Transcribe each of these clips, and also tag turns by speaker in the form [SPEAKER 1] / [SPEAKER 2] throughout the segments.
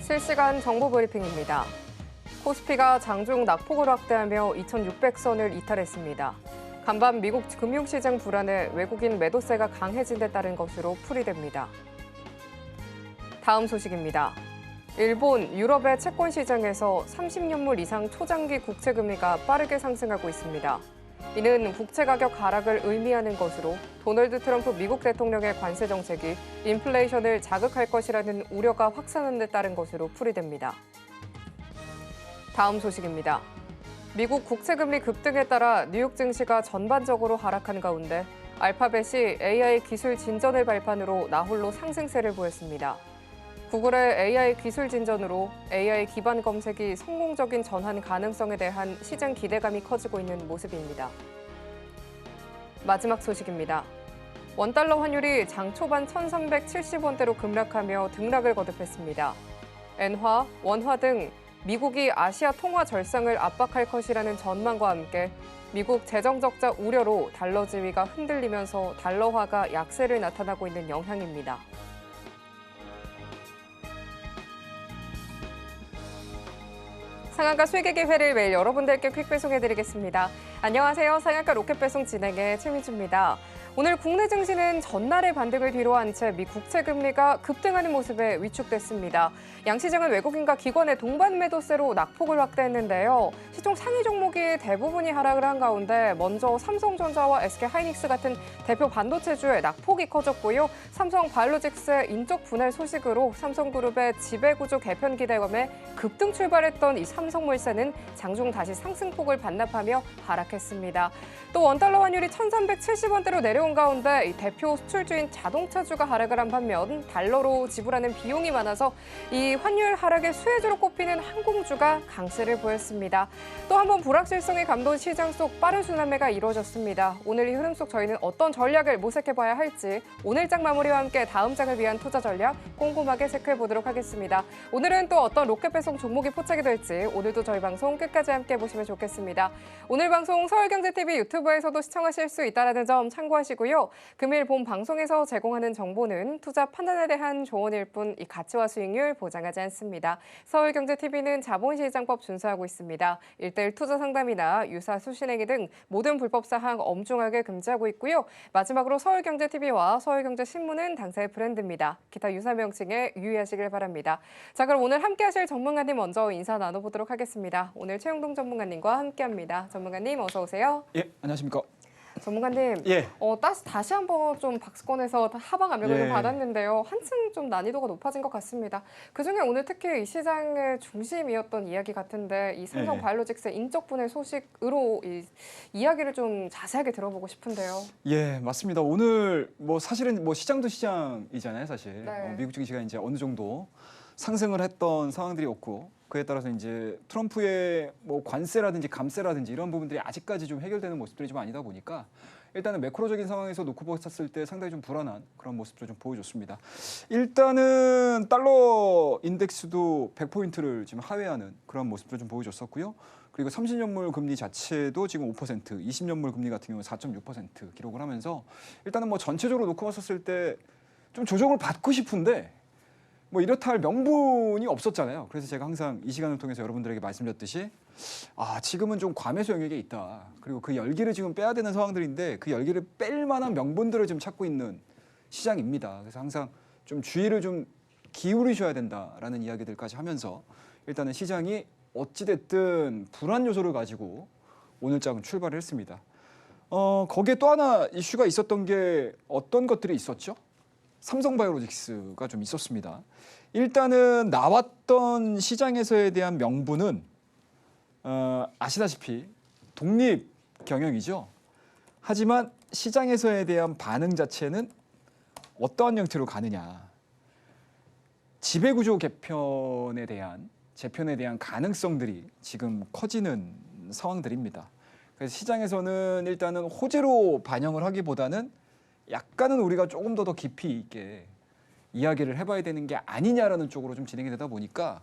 [SPEAKER 1] 실시간 정보 브리핑입니다. 코스피가 장중 낙폭을 확대하며 2,600선을 이탈했습니다. 간밤 미국 금융시장 불안에 외국인 매도세가 강해진 데 따른 것으로 풀이됩니다. 다음 소식입니다. 일본, 유럽의 채권 시장에서 30년물 이상 초장기 국채 금리가 빠르게 상승하고 있습니다. 이는 국채 가격 하락을 의미하는 것으로 도널드 트럼프 미국 대통령의 관세 정책이 인플레이션을 자극할 것이라는 우려가 확산한 데 따른 것으로 풀이됩니다. 다음 소식입니다. 미국 국채금리 급등에 따라 뉴욕 증시가 전반적으로 하락한 가운데 알파벳이 AI 기술 진전을 발판으로 나홀로 상승세를 보였습니다. 구글의 AI 기술 진전으로 AI 기반 검색이 성공적인 전환 가능성에 대한 시장 기대감이 커지고 있는 모습입니다. 마지막 소식입니다. 원달러 환율이 장 초반 1,370원대로 급락하며 등락을 거듭했습니다. 엔화, 원화 등 미국이 아시아 통화 절상을 압박할 것이라는 전망과 함께 미국 재정 적자 우려로 달러 지위가 흔들리면서 달러화가 약세를 나타나고 있는 영향입니다. 상한가 수익의 기회를 매일 여러분들께 퀵 배송해드리겠습니다. 안녕하세요. 상한가 로켓 배송 진행의 최민주입니다. 오늘 국내 증시는 전날의 반등을 뒤로한 채 미 국채 금리가 급등하는 모습에 위축됐습니다. 양시장은 외국인과 기관의 동반 매도세로 낙폭을 확대했는데요. 시총 상위 종목이 대부분이 하락을 한 가운데 먼저 삼성전자와 SK하이닉스 같은 대표 반도체주의 낙폭이 커졌고요. 삼성바이오로직스의 인적 분할 소식으로 삼성그룹의 지배구조 개편 기대감에 급등 출발했던 이 삼성물산은 장중 다시 상승폭을 반납하며 하락했습니다. 또 원달러 환율이 1,370원대로 내려온 가운데 이 대표 수출주인 자동차주가 하락을 한 반면 달러로 지불하는 비용이 많아서 이 환율 하락의 수혜주로 꼽히는 항공주가 강세를 보였습니다. 또 한 번 불확실성이 감도는 시장 속 빠른 순환매가 이루어졌습니다. 오늘 이 흐름 속 저희는 어떤 전략을 모색해봐야 할지 오늘 장 마무리와 함께 다음 장을 위한 투자 전략 꼼꼼하게 체크해보도록 하겠습니다. 오늘은 또 어떤 로켓 배송 종목이 포착이 될지 오늘도 저희 방송 끝까지 함께 보시면 좋겠습니다. 오늘 방송 서울경제TV 유튜브에서도 시청하실 수 있다는 점 참고하시고요. 금일 본 방송에서 제공하는 정보는 투자 판단에 대한 조언일 뿐 이 가치와 수익률 보장하지 않습니다. 서울경제TV는 자본시장법 준수하고 있습니다. 1:1 투자 상담이나 유사 수신행위 등 모든 불법 사항 엄중하게 금지하고 있고요. 마지막으로 서울경제TV와 서울경제신문은 당사의 브랜드입니다. 기타 유사 명칭에 유의하시길 바랍니다. 자, 그럼 오늘 함께하실 전문가님 먼저 인사 나눠보도록 하겠습니다. 오늘 최영동 전문가님과 함께합니다. 전문가님 어서 오세요.
[SPEAKER 2] 예, 안녕하십니까.
[SPEAKER 1] 전문가님,
[SPEAKER 2] 예.
[SPEAKER 1] 다시 한번 좀 박스권에서 하방 압력을 좀
[SPEAKER 2] 예.
[SPEAKER 1] 받았는데요. 한층 좀 난이도가 높아진 것 같습니다. 그중에 오늘 특히 이 시장의 중심이었던 이야기 같은데 이 삼성바이오로직스의 인적 분해 소식으로 이야기를 좀 자세하게 들어보고 싶은데요.
[SPEAKER 2] 예, 맞습니다. 오늘 사실은 시장도 시장이잖아요, 사실.
[SPEAKER 1] 네.
[SPEAKER 2] 미국 증시가 이제 어느 정도 상승을 했던 상황들이 없고 그에 따라서 이제 트럼프의 관세라든지 감세라든지 이런 부분들이 아직까지 좀 해결되는 모습들이 좀 아니다 보니까 일단은 매크로적인 상황에서 놓고 봤을 때 상당히 좀 불안한 그런 모습들을 좀 보여줬습니다. 일단은 달러 인덱스도 100포인트를 지금 하회하는 그런 모습들을 좀 보여줬었고요. 그리고 30년물 금리 자체도 지금 5%, 20년물 금리 같은 경우는 4.6% 기록을 하면서 일단은 전체적으로 놓고 봤었을 때 좀 조정을 받고 싶은데 이렇다 할 명분이 없었잖아요. 그래서 제가 항상 이 시간을 통해서 여러분들에게 말씀드렸듯이 지금은 좀 과매수 영역에 있다. 그리고 그 열기를 지금 빼야 되는 상황들인데 그 열기를 뺄 만한 명분들을 지금 찾고 있는 시장입니다. 그래서 항상 좀 주의를 좀 기울이셔야 된다라는 이야기들까지 하면서 일단은 시장이 어찌됐든 불안 요소를 가지고 오늘 장은 출발을 했습니다. 거기에 또 하나 이슈가 있었던 게 어떤 것들이 있었죠? 삼성바이오로직스가 좀 있었습니다. 일단은 나왔던 시장에서에 대한 명분은 아시다시피 독립 경영이죠. 하지만 시장에서에 대한 반응 자체는 어떠한 형태로 가느냐. 지배구조 개편에 대한 재편에 대한 가능성들이 지금 커지는 상황들입니다. 그래서 시장에서는 일단은 호재로 반영을 하기보다는 약간은 우리가 조금 더 깊이 있게 이야기를 해봐야 되는 게 아니냐라는 쪽으로 좀 진행이 되다 보니까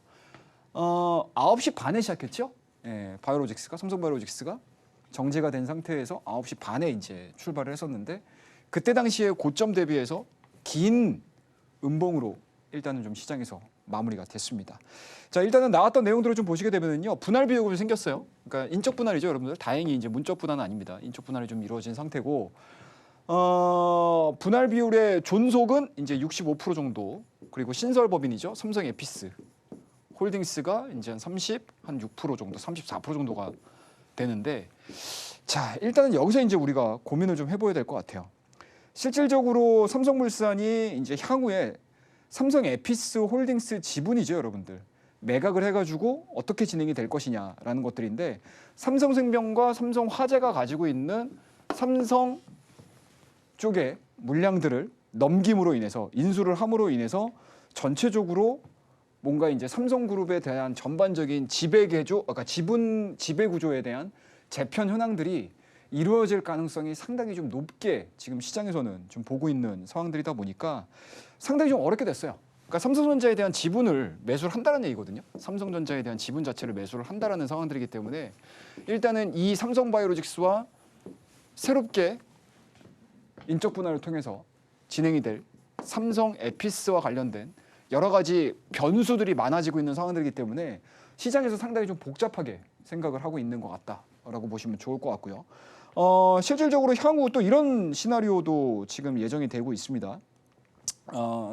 [SPEAKER 2] 9시 반에 시작했죠. 예, 삼성바이오로직스가 정제가 된 상태에서 9시 반에 이제 출발을 했었는데 그때 당시에 고점 대비해서 긴 음봉으로 일단은 좀 시장에서 마무리가 됐습니다. 자, 일단은 나왔던 내용들을 좀 보시게 되면요, 분할 비율이 생겼어요. 그러니까 인적 분할이죠, 여러분들. 다행히 이제 문적 분할은 아닙니다. 인적 분할이 좀 이루어진 상태고, 분할 비율의 존속은 이제 65% 정도, 그리고 신설 법인이죠, 삼성 에피스 홀딩스가 이제 한 6% 정도, 34% 정도가 되는데, 자, 일단은 여기서 이제 우리가 고민을 좀 해봐야 될 것 같아요. 실질적으로 삼성물산이 이제 향후에 삼성 에피스 홀딩스 지분이죠, 여러분들. 매각을 해가지고 어떻게 진행이 될 것이냐라는 것들인데, 삼성생명과 삼성화재가 가지고 있는 삼성 쪽의 물량들을 넘김으로 인해서, 인수를 함으로 인해서 전체적으로 뭔가 이제 삼성그룹에 대한 전반적인 지배 개조, 아까 지배 구조에 대한 재편 현황들이 이루어질 가능성이 상당히 좀 높게 지금 시장에서는 좀 보고 있는 상황들이다 보니까 상당히 좀 어렵게 됐어요. 그러니까 삼성전자에 대한 지분을 매수를 한다는 얘기거든요. 삼성전자에 대한 지분 자체를 매수를 한다라는 상황들이기 때문에 일단은 이 삼성바이오로직스와 새롭게 인적 분할을 통해서 진행이 될 삼성 에피스와 관련된 여러 가지 변수들이 많아지고 있는 상황들이기 때문에 시장에서 상당히 좀 복잡하게 생각을 하고 있는 것 같다라고 보시면 좋을 것 같고요. 실질적으로 향후 또 이런 시나리오도 지금 예정이 되고 있습니다.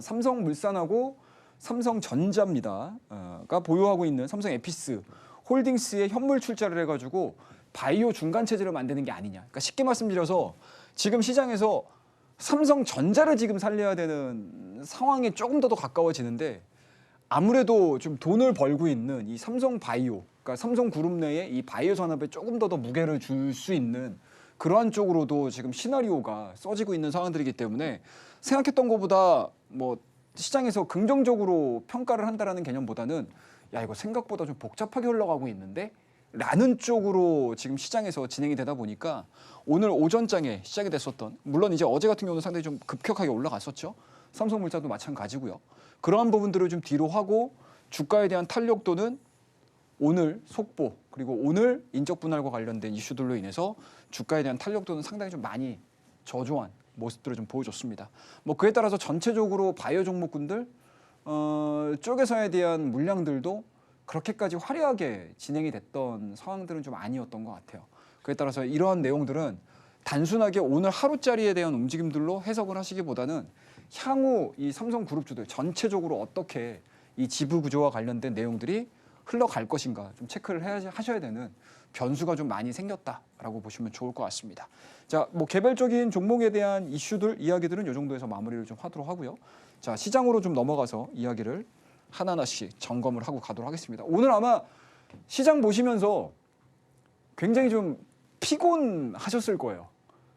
[SPEAKER 2] 삼성물산하고 삼성전자입니다. 가 보유하고 있는 삼성 에피스 홀딩스의 현물 출자를 해가지고 바이오 중간 체제를 만드는 게 아니냐. 그러니까 쉽게 말씀드려서 지금 시장에서 삼성전자를 지금 살려야 되는 상황에 조금 더 가까워지는데, 아무래도 좀 돈을 벌고 있는 이 삼성바이오, 그러니까 삼성그룹 내에 이 바이오 산업에 조금 더 무게를 줄 수 있는 그러한 쪽으로도 지금 시나리오가 써지고 있는 상황들이기 때문에 생각했던 것보다 뭐 시장에서 긍정적으로 평가를 한다라는 개념보다는 야, 이거 생각보다 좀 복잡하게 흘러가고 있는데 라는 쪽으로 지금 시장에서 진행이 되다 보니까 오늘 오전장에 시작이 됐었던, 물론 이제 어제 같은 경우는 상당히 좀 급격하게 올라갔었죠. 삼성물산도 마찬가지고요. 그러한 부분들을 좀 뒤로 하고 주가에 대한 탄력도는 오늘 속보, 그리고 오늘 인적 분할과 관련된 이슈들로 인해서 주가에 대한 탄력도는 상당히 좀 많이 저조한 모습들을 좀 보여줬습니다. 뭐 그에 따라서 전체적으로 바이오 종목군들 쪽에서에 대한 물량들도 그렇게까지 화려하게 진행이 됐던 상황들은 좀 아니었던 것 같아요. 그에 따라서 이러한 내용들은 단순하게 오늘 하루짜리에 대한 움직임들로 해석을 하시기보다는 향후 이 삼성그룹주들 전체적으로 어떻게 이 지분 구조와 관련된 내용들이 흘러갈 것인가 좀 체크를 하셔야 되는 변수가 좀 많이 생겼다라고 보시면 좋을 것 같습니다. 자, 뭐 개별적인 종목에 대한 이슈들, 이야기들은 이 정도에서 마무리를 좀 하도록 하고요. 자, 시장으로 좀 넘어가서 이야기를 하나하나씩 점검을 하고 가도록 하겠습니다. 오늘 아마 시장 보시면서 굉장히 좀 피곤하셨을 거예요.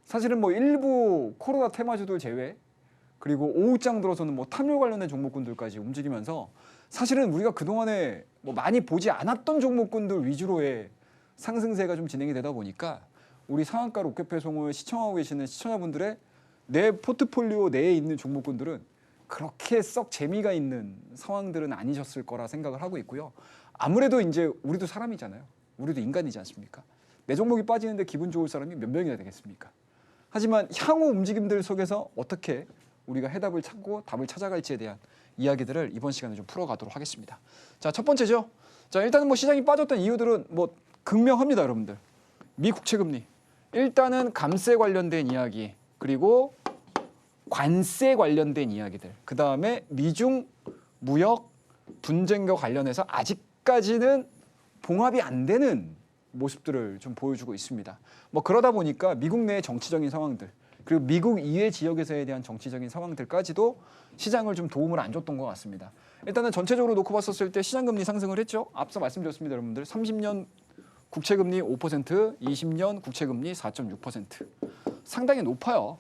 [SPEAKER 2] 사실은 뭐 일부 코로나 테마주들 제외, 그리고 오후장 들어서는 뭐 탐욕 관련된 종목군들까지 움직이면서 사실은 우리가 그동안에 뭐 많이 보지 않았던 종목군들 위주로의 상승세가 좀 진행이 되다 보니까 우리 상한가 로켓배송을 시청하고 계시는 시청자분들의 내 포트폴리오 내에 있는 종목군들은 그렇게 썩 재미가 있는 상황들은 아니셨을 거라 생각을 하고 있고요. 아무래도 이제 우리도 사람이잖아요. 우리도 인간이지 않습니까? 내 종목이 빠지는데 기분 좋을 사람이 몇 명이나 되겠습니까? 하지만 향후 움직임들 속에서 어떻게 우리가 해답을 찾고 답을 찾아갈지에 대한 이야기들을 이번 시간에 좀 풀어가도록 하겠습니다. 자, 첫 번째죠. 자, 일단은 뭐 시장이 빠졌던 이유들은 뭐 극명합니다, 여러분들. 미 국채 금리. 일단은 감세 관련된 이야기, 그리고 관세 관련된 이야기들, 그 다음에 미중 무역 분쟁과 관련해서 아직까지는 봉합이 안 되는 모습들을 좀 보여주고 있습니다. 뭐 그러다 보니까 미국 내의 정치적인 상황들, 그리고 미국 이외 지역에서에 대한 정치적인 상황들까지도 시장을 좀 도움을 안 줬던 것 같습니다. 일단은 전체적으로 놓고 봤었을 때 시장금리 상승을 했죠. 앞서 말씀드렸습니다, 여러분들. 30년 국채금리 5%, 20년 국채금리 4.6%. 상당히 높아요.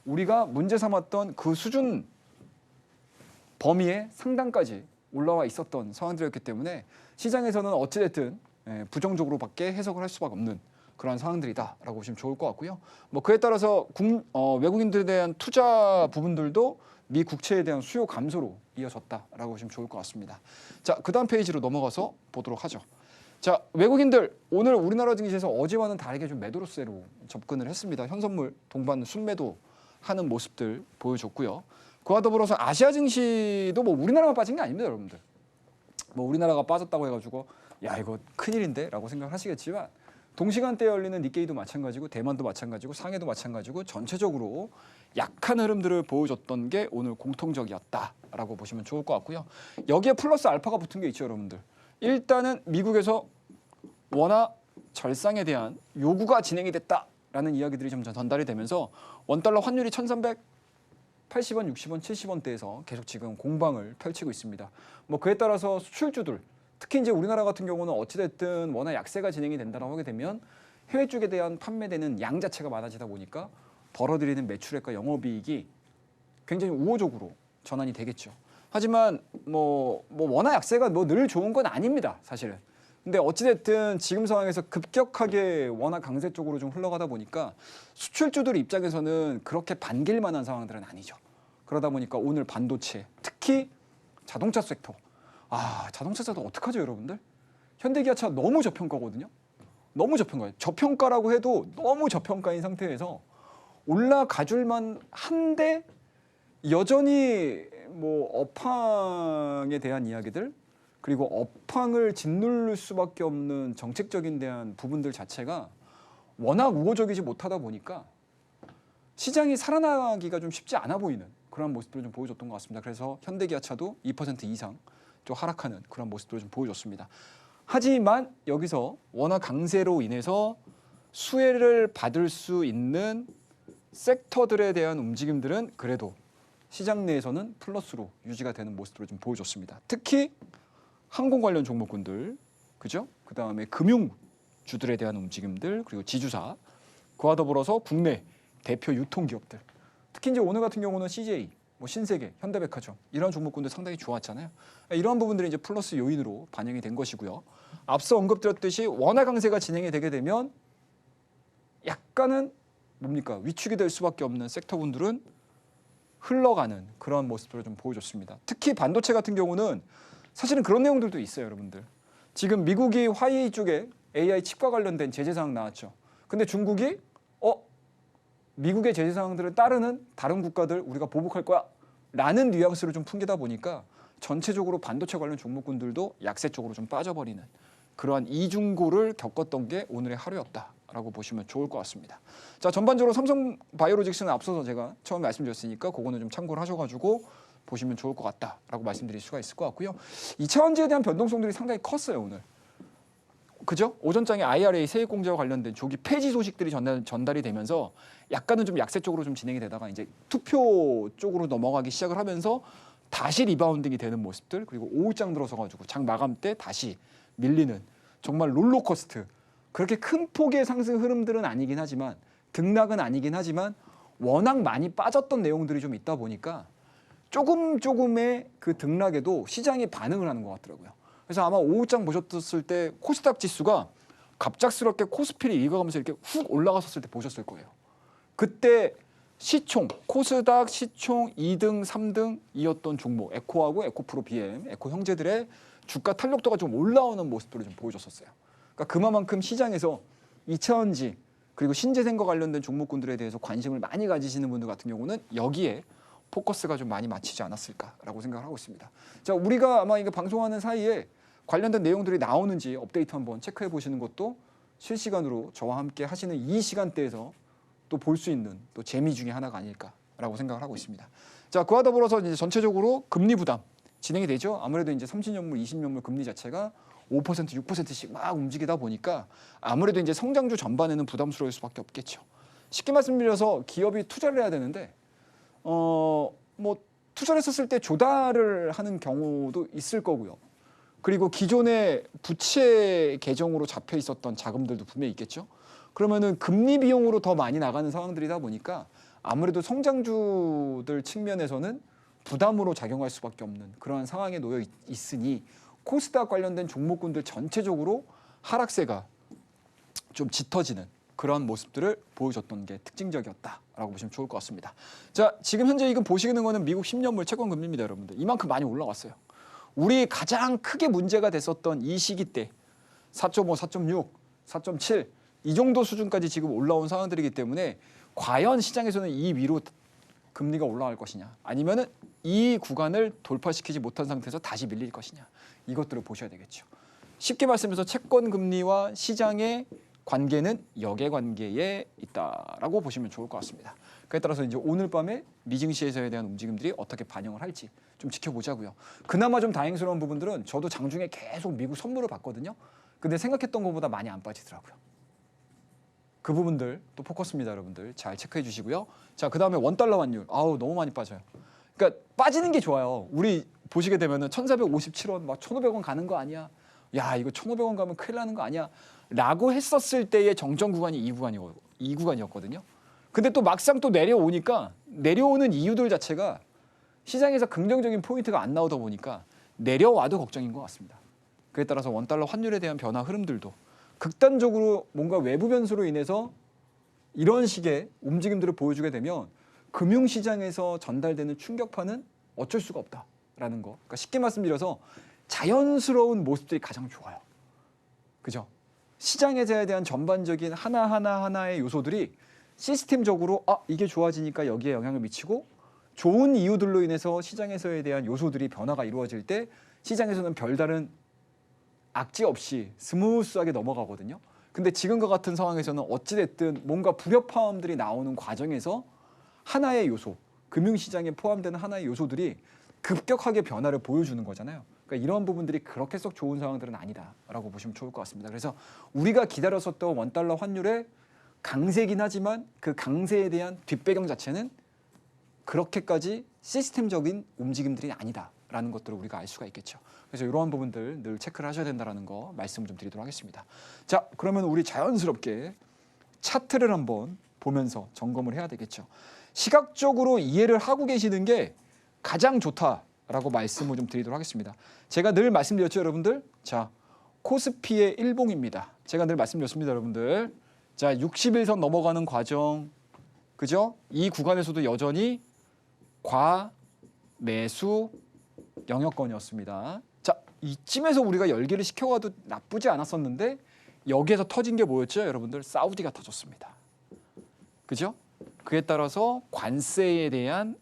[SPEAKER 2] 우리가 문제 삼았던 그 수준 범위의 상단까지 올라와 있었던 상황들이었기 때문에 시장에서는 어찌됐든 부정적으로밖에 해석을 할 수밖에 없는 그런 상황들이다라고 보시면 좋을 것 같고요. 뭐 그에 따라서 외국인들에 대한 투자 부분들도 미 국채에 대한 수요 감소로 이어졌다라고 보시면 좋을 것 같습니다. 자, 그다음 페이지로 넘어가서 보도록 하죠. 자, 외국인들 오늘 우리나라 증시에서 어제와는 다르게 좀 매도로세로 접근을 했습니다. 현선물 동반 순매도 하는 모습들 보여줬고요. 그와 더불어서 아시아 증시도 뭐 우리나라만 빠진 게 아닙니다, 여러분들. 뭐 우리나라가 빠졌다고 해가지고 야 이거 큰일인데라고 생각하시겠지만 동시간대에 열리는 니케이도 마찬가지고 대만도 마찬가지고 상해도 마찬가지고 전체적으로 약한 흐름들을 보여줬던 게 오늘 공통적이었다라고 보시면 좋을 것 같고요. 여기에 플러스 알파가 붙은 게 있죠, 여러분들. 일단은 미국에서 원화 절상에 대한 요구가 진행이 됐다라는 이야기들이 좀 전달이 되면서 원달러 환율이 1,380원, 60원, 70원대에서 계속 지금 공방을 펼치고 있습니다. 뭐 그에 따라서 수출주들, 특히 이제 우리나라 같은 경우는 어찌됐든 워낙 약세가 진행이 된다고 하게 되면 해외 쪽에 대한 판매되는 양 자체가 많아지다 보니까 벌어들이는 매출액과 영업이익이 굉장히 우호적으로 전환이 되겠죠. 하지만 뭐 워낙 약세가 뭐 늘 좋은 건 아닙니다, 사실은. 근데 어찌됐든 지금 상황에서 급격하게 원화 강세 쪽으로 좀 흘러가다 보니까 수출주들 입장에서는 그렇게 반길 만한 상황들은 아니죠. 그러다 보니까 오늘 반도체, 특히 자동차 섹터. 자동차 섹터 어떡하죠, 여러분들? 현대기아차 너무 저평가거든요. 너무 저평가예요. 저평가라고 해도 너무 저평가인 상태에서 올라가줄만 한데 여전히 뭐 업황에 대한 이야기들 그리고 업황을 짓누를 수밖에 없는 정책적인 대한 부분들 자체가 워낙 우호적이지 못하다 보니까 시장이 살아나기가 좀 쉽지 않아 보이는 그런 모습들을 좀 보여줬던 것 같습니다. 그래서 현대기아차도 2% 이상 좀 하락하는 그런 모습들을 좀 보여줬습니다. 하지만 여기서 원화 강세로 인해서 수혜를 받을 수 있는 섹터들에 대한 움직임들은 그래도 시장 내에서는 플러스로 유지가 되는 모습들을 좀 보여줬습니다. 특히 항공 관련 종목군들, 그죠? 그 다음에 금융주들에 대한 움직임들, 그리고 지주사, 그와 더불어서 국내 대표 유통기업들, 특히 이제 오늘 같은 경우는 CJ, 뭐 신세계, 현대백화점 이런 종목군들 상당히 좋았잖아요. 이러한 부분들이 이제 플러스 요인으로 반영이 된 것이고요. 앞서 언급드렸듯이 원화 강세가 진행이 되게 되면 약간은 뭡니까 위축이 될 수밖에 없는 섹터분들은 흘러가는 그런 모습들을 좀 보여줬습니다. 특히 반도체 같은 경우는 사실은 그런 내용들도 있어요, 여러분들. 지금 미국이 화웨이 쪽에 AI 칩과 관련된 제재 사항 나왔죠. 근데 중국이 미국의 제재 사항들을 따르는 다른 국가들 우리가 보복할 거야 라는 뉘앙스를 좀 풍기다 보니까 전체적으로 반도체 관련 종목군들도 약세 쪽으로 좀 빠져버리는 그러한 이중고를 겪었던 게 오늘의 하루였다라고 보시면 좋을 것 같습니다. 자, 전반적으로 삼성바이오로직스는 앞서서 제가 처음에 말씀드렸으니까 그거는 좀 참고를 하셔가지고 보시면 좋을 것 같다라고 말씀드릴 수가 있을 것 같고요. 2차원지에 대한 변동성들이 상당히 컸어요, 오늘. 그죠? 오전장에 IRA 세액공제와 관련된 조기 폐지 소식들이 전달이 되면서 약간은 좀 약세 쪽으로 좀 진행이 되다가 이제 투표 쪽으로 넘어가기 시작을 하면서 다시 리바운딩이 되는 모습들, 그리고 오후장 들어서 가지고 장 마감 때 다시 밀리는 정말 롤러코스트, 그렇게 큰 폭의 상승 흐름들은 아니긴 하지만 등락은 아니긴 하지만 워낙 많이 빠졌던 내용들이 좀 있다 보니까 조금의 그 등락에도 시장이 반응을 하는 것 같더라고요. 그래서 아마 오후장 보셨을 때 코스닥 지수가 갑작스럽게 코스피를 이어가면서 이렇게 훅 올라갔었을 때 보셨을 거예요. 그때 시총, 코스닥 시총 2등, 3등이었던 종목, 에코하고 에코프로 BM, 에코 형제들의 주가 탄력도가 좀 올라오는 모습들을 좀 보여줬었어요. 그러니까 그만큼 시장에서 2차원지 그리고 신재생과 관련된 종목군들에 대해서 관심을 많이 가지시는 분들 같은 경우는 여기에 포커스가 좀 많이 맞추지 않았을까라고 생각을 하고 있습니다. 자, 우리가 아마 이거 방송하는 사이에 관련된 내용들이 나오는지 업데이트 한번 체크해 보시는 것도 실시간으로 저와 함께 하시는 이 시간대에서 또 볼 수 있는 또 재미 중에 하나가 아닐까라고 생각을 하고 있습니다. 자, 그와 더불어서 이제 전체적으로 금리 부담 진행이 되죠. 아무래도 이제 30년물, 20년물 금리 자체가 5%, 6%씩 막 움직이다 보니까 아무래도 이제 성장주 전반에는 부담스러울 수밖에 없겠죠. 쉽게 말씀드려서 기업이 투자를 해야 되는데 뭐 투자를 했었을 때 조달을 하는 경우도 있을 거고요. 그리고 기존의 부채 계정으로 잡혀 있었던 자금들도 분명히 있겠죠. 그러면은 금리 비용으로 더 많이 나가는 상황들이다 보니까 아무래도 성장주들 측면에서는 부담으로 작용할 수밖에 없는 그러한 상황에 놓여 있으니 코스닥 관련된 종목군들 전체적으로 하락세가 좀 짙어지는 그런 모습들을 보여줬던 게 특징적이었다라고 보시면 좋을 것 같습니다. 자, 지금 현재 이거 보시는 거는 미국 10년물 채권 금리입니다, 여러분들. 이만큼 많이 올라왔어요. 우리 가장 크게 문제가 됐었던 이 시기 때 4.5, 4.6, 4.7 이 정도 수준까지 지금 올라온 상황들이기 때문에 과연 시장에서는 이 위로 금리가 올라갈 것이냐, 아니면은 이 구간을 돌파시키지 못한 상태에서 다시 밀릴 것이냐, 이것들을 보셔야 되겠죠. 쉽게 말씀해서 채권 금리와 시장의 관계는 역의 관계에 있다라고 보시면 좋을 것 같습니다. 그에 따라서 이제 오늘 밤에 미증시에서에 대한 움직임들이 어떻게 반영을 할지 좀 지켜보자고요. 그나마 좀 다행스러운 부분들은 저도 장중에 계속 미국 선물을 봤거든요. 근데 생각했던 것보다 많이 안 빠지더라고요. 그 부분들 또 포커스입니다, 여러분들. 잘 체크해 주시고요. 자, 그다음에 원달러 환율. 아우, 너무 많이 빠져요. 그러니까 빠지는 게 좋아요. 우리 보시게 되면은 1,457원, 막 1,500원 가는 거 아니야? 야, 이거 1,500원 가면 큰일 나는 거 아니야? 라고 했었을 때의 정정 구간이 이 구간이었거든요. 근데 또 막상 또 내려오니까 내려오는 이유들 자체가 시장에서 긍정적인 포인트가 안 나오다 보니까 내려와도 걱정인 것 같습니다. 그에 따라서 원달러 환율에 대한 변화 흐름들도 극단적으로 뭔가 외부 변수로 인해서 이런 식의 움직임들을 보여주게 되면 금융시장에서 전달되는 충격파는 어쩔 수가 없다라는 거. 그러니까 쉽게 말씀드려서 자연스러운 모습들이 가장 좋아요. 그죠? 시장에 대한 전반적인 하나하나의 요소들이 시스템적으로 이게 좋아지니까 여기에 영향을 미치고 좋은 이유들로 인해서 시장에서에 대한 요소들이 변화가 이루어질 때 시장에서는 별다른 악재 없이 스무스하게 넘어가거든요. 근데 지금과 같은 상황에서는 어찌됐든 뭔가 불협화음들이 나오는 과정에서 하나의 요소, 금융시장에 포함되는 하나의 요소들이 급격하게 변화를 보여주는 거잖아요. 그러니까 이런 부분들이 그렇게 썩 좋은 상황들은 아니다라고 보시면 좋을 것 같습니다. 그래서 우리가 기다렸었던 원달러 환율의 강세긴 하지만 그 강세에 대한 뒷배경 자체는 그렇게까지 시스템적인 움직임들이 아니다라는 것들을 우리가 알 수가 있겠죠. 그래서 이러한 부분들 늘 체크를 하셔야 된다는 거 말씀을 좀 드리도록 하겠습니다. 자, 그러면 우리 자연스럽게 차트를 한번 보면서 점검을 해야 되겠죠. 시각적으로 이해를 하고 계시는 게 가장 좋다라고 말씀을 좀 드리도록 하겠습니다. 제가 늘 말씀드렸죠, 여러분들. 자, 코스피의 일봉입니다. 제가 늘 말씀드렸습니다, 여러분들. 자, 60일선 넘어가는 과정, 그죠? 이 구간에서도 여전히 과매수 영역권이었습니다. 자, 이쯤에서 우리가 열기를 시켜가도 나쁘지 않았었는데 여기에서 터진 게 뭐였죠, 여러분들? 사우디가 터졌습니다. 그죠? 그에 따라서 관세에 대한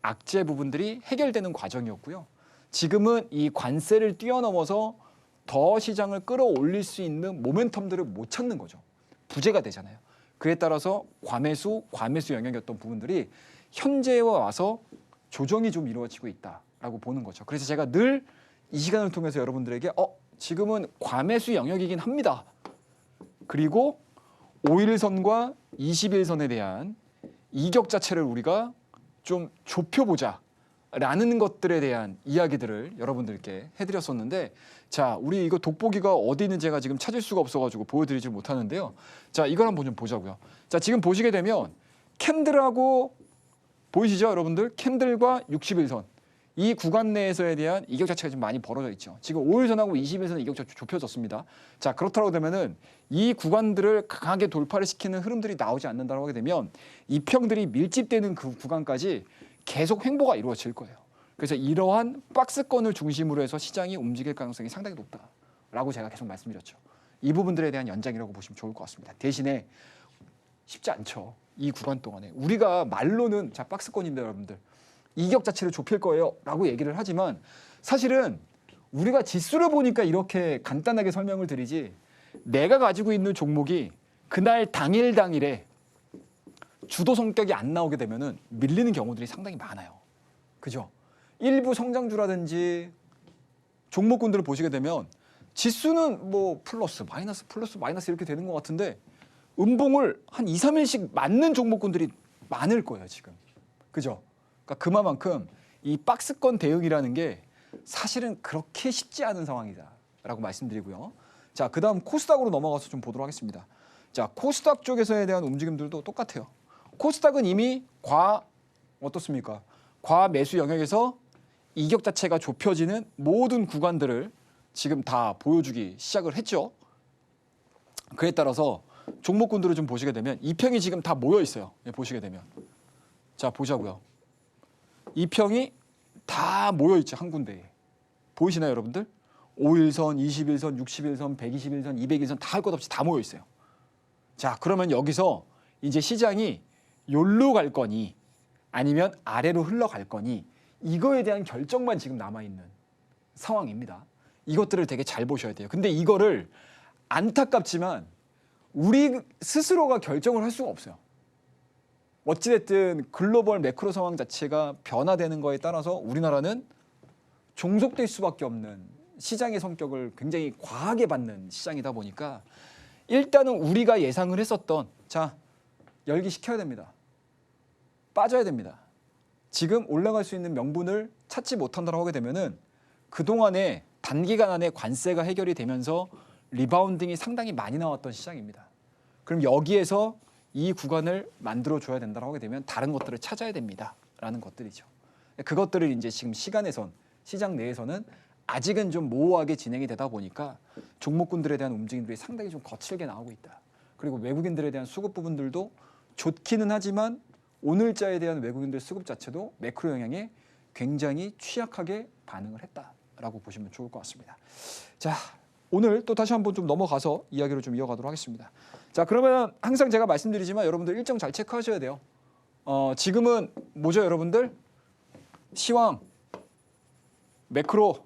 [SPEAKER 2] 악재 부분들이 해결되는 과정이었고요. 지금은 이 관세를 뛰어넘어서 더 시장을 끌어올릴 수 있는 모멘텀들을 못 찾는 거죠. 부재가 되잖아요. 그에 따라서 과매수 영역이었던 부분들이 현재에 와서 조정이 좀 이루어지고 있다라고 보는 거죠. 그래서 제가 늘 이 시간을 통해서 여러분들에게 지금은 과매수 영역이긴 합니다. 그리고 5일선과 20일선에 대한 이격 자체를 우리가 좀 좁혀보자 라는 것들에 대한 이야기들을 여러분들께 해드렸었는데, 자, 우리 이거 돋보기가 어디 있는지 제가 지금 찾을 수가 없어가지고 보여드리지 못하는데요. 자, 이걸 한번 좀 보자고요. 자, 지금 보시게 되면 캔들하고 보이시죠, 여러분들? 캔들과 60일선 이 구간 내에서에 대한 이격 자체가 좀 많이 벌어져 있죠. 지금 5일선하고 20일선은 이격 자체 좁혀졌습니다. 자, 그렇다고 되면은 이 구간들을 강하게 돌파를 시키는 흐름들이 나오지 않는다고 하게 되면 이평들이 밀집되는 그 구간까지 계속 횡보가 이루어질 거예요. 그래서 이러한 박스권을 중심으로 해서 시장이 움직일 가능성이 상당히 높다라고 제가 계속 말씀드렸죠. 이 부분들에 대한 연장이라고 보시면 좋을 것 같습니다. 대신에 쉽지 않죠. 이 구간 동안에 우리가 말로는 자, 박스권인데 여러분들 이격 자체를 좁힐 거예요 라고 얘기를 하지만 사실은 우리가 지수를 보니까 이렇게 간단하게 설명을 드리지, 내가 가지고 있는 종목이 그날 당일에 주도 성격이 안 나오게 되면은 밀리는 경우들이 상당히 많아요. 그죠? 일부 성장주라든지 종목군들을 보시게 되면 지수는 뭐 플러스 마이너스 이렇게 되는 것 같은데 음봉을 한 2, 3일씩 맞는 종목군들이 많을 거예요, 지금. 그죠? 그러니까 그만큼 이 박스권 대응이라는 게 사실은 그렇게 쉽지 않은 상황이다라고 말씀드리고요. 자, 그다음 코스닥으로 넘어가서 좀 보도록 하겠습니다. 자, 코스닥 쪽에서에 대한 움직임들도 똑같아요. 코스닥은 이미 어떻습니까? 과매수 영역에서 이격 자체가 좁혀지는 모든 구간들을 지금 다 보여주기 시작을 했죠. 그에 따라서 종목군들을 좀 보시게 되면 이평이 지금 다 모여 있어요. 보시게 되면. 자, 보자고요. 이평이 다 모여 있죠, 한 군데에. 보이시나요, 여러분들? 5일선, 20일선, 60일선, 120일선, 200일선 다 할 것 없이 다 모여 있어요. 자, 그러면 여기서 이제 시장이 요로 갈 거니 아니면 아래로 흘러갈 거니 이거에 대한 결정만 지금 남아있는 상황입니다. 이것들을 되게 잘 보셔야 돼요. 근데 이거를 안타깝지만 우리 스스로가 결정을 할 수가 없어요. 어찌됐든 글로벌 매크로 상황 자체가 변화되는 거에 따라서 우리나라는 종속될 수밖에 없는 시장의 성격을 굉장히 과하게 받는 시장이다 보니까 일단은 우리가 예상을 했었던 자 열기 식혀야 됩니다. 빠져야 됩니다. 지금 올라갈 수 있는 명분을 찾지 못한다고 하게 되면은 그동안에 단기간 안에 관세가 해결이 되면서 리바운딩이 상당히 많이 나왔던 시장입니다. 그럼 여기에서 이 구간을 만들어줘야 된다고 하게 되면 다른 것들을 찾아야 됩니다라는 것들이죠. 그것들을 이제 지금 시간에선 시장 내에서는 아직은 좀 모호하게 진행이 되다 보니까 종목군들에 대한 움직임들이 상당히 좀 거칠게 나오고 있다. 그리고 외국인들에 대한 수급 부분들도 좋기는 하지만 오늘자에 대한 외국인들 수급 자체도 매크로 영향에 굉장히 취약하게 반응을 했다라고 보시면 좋을 것 같습니다. 자, 오늘 또 다시 한번 좀 넘어가서 이야기를 좀 이어가도록 하겠습니다. 자, 그러면 항상 제가 말씀드리지만 여러분들 일정 잘 체크하셔야 돼요. 지금은 뭐죠, 여러분들? 시황, 매크로,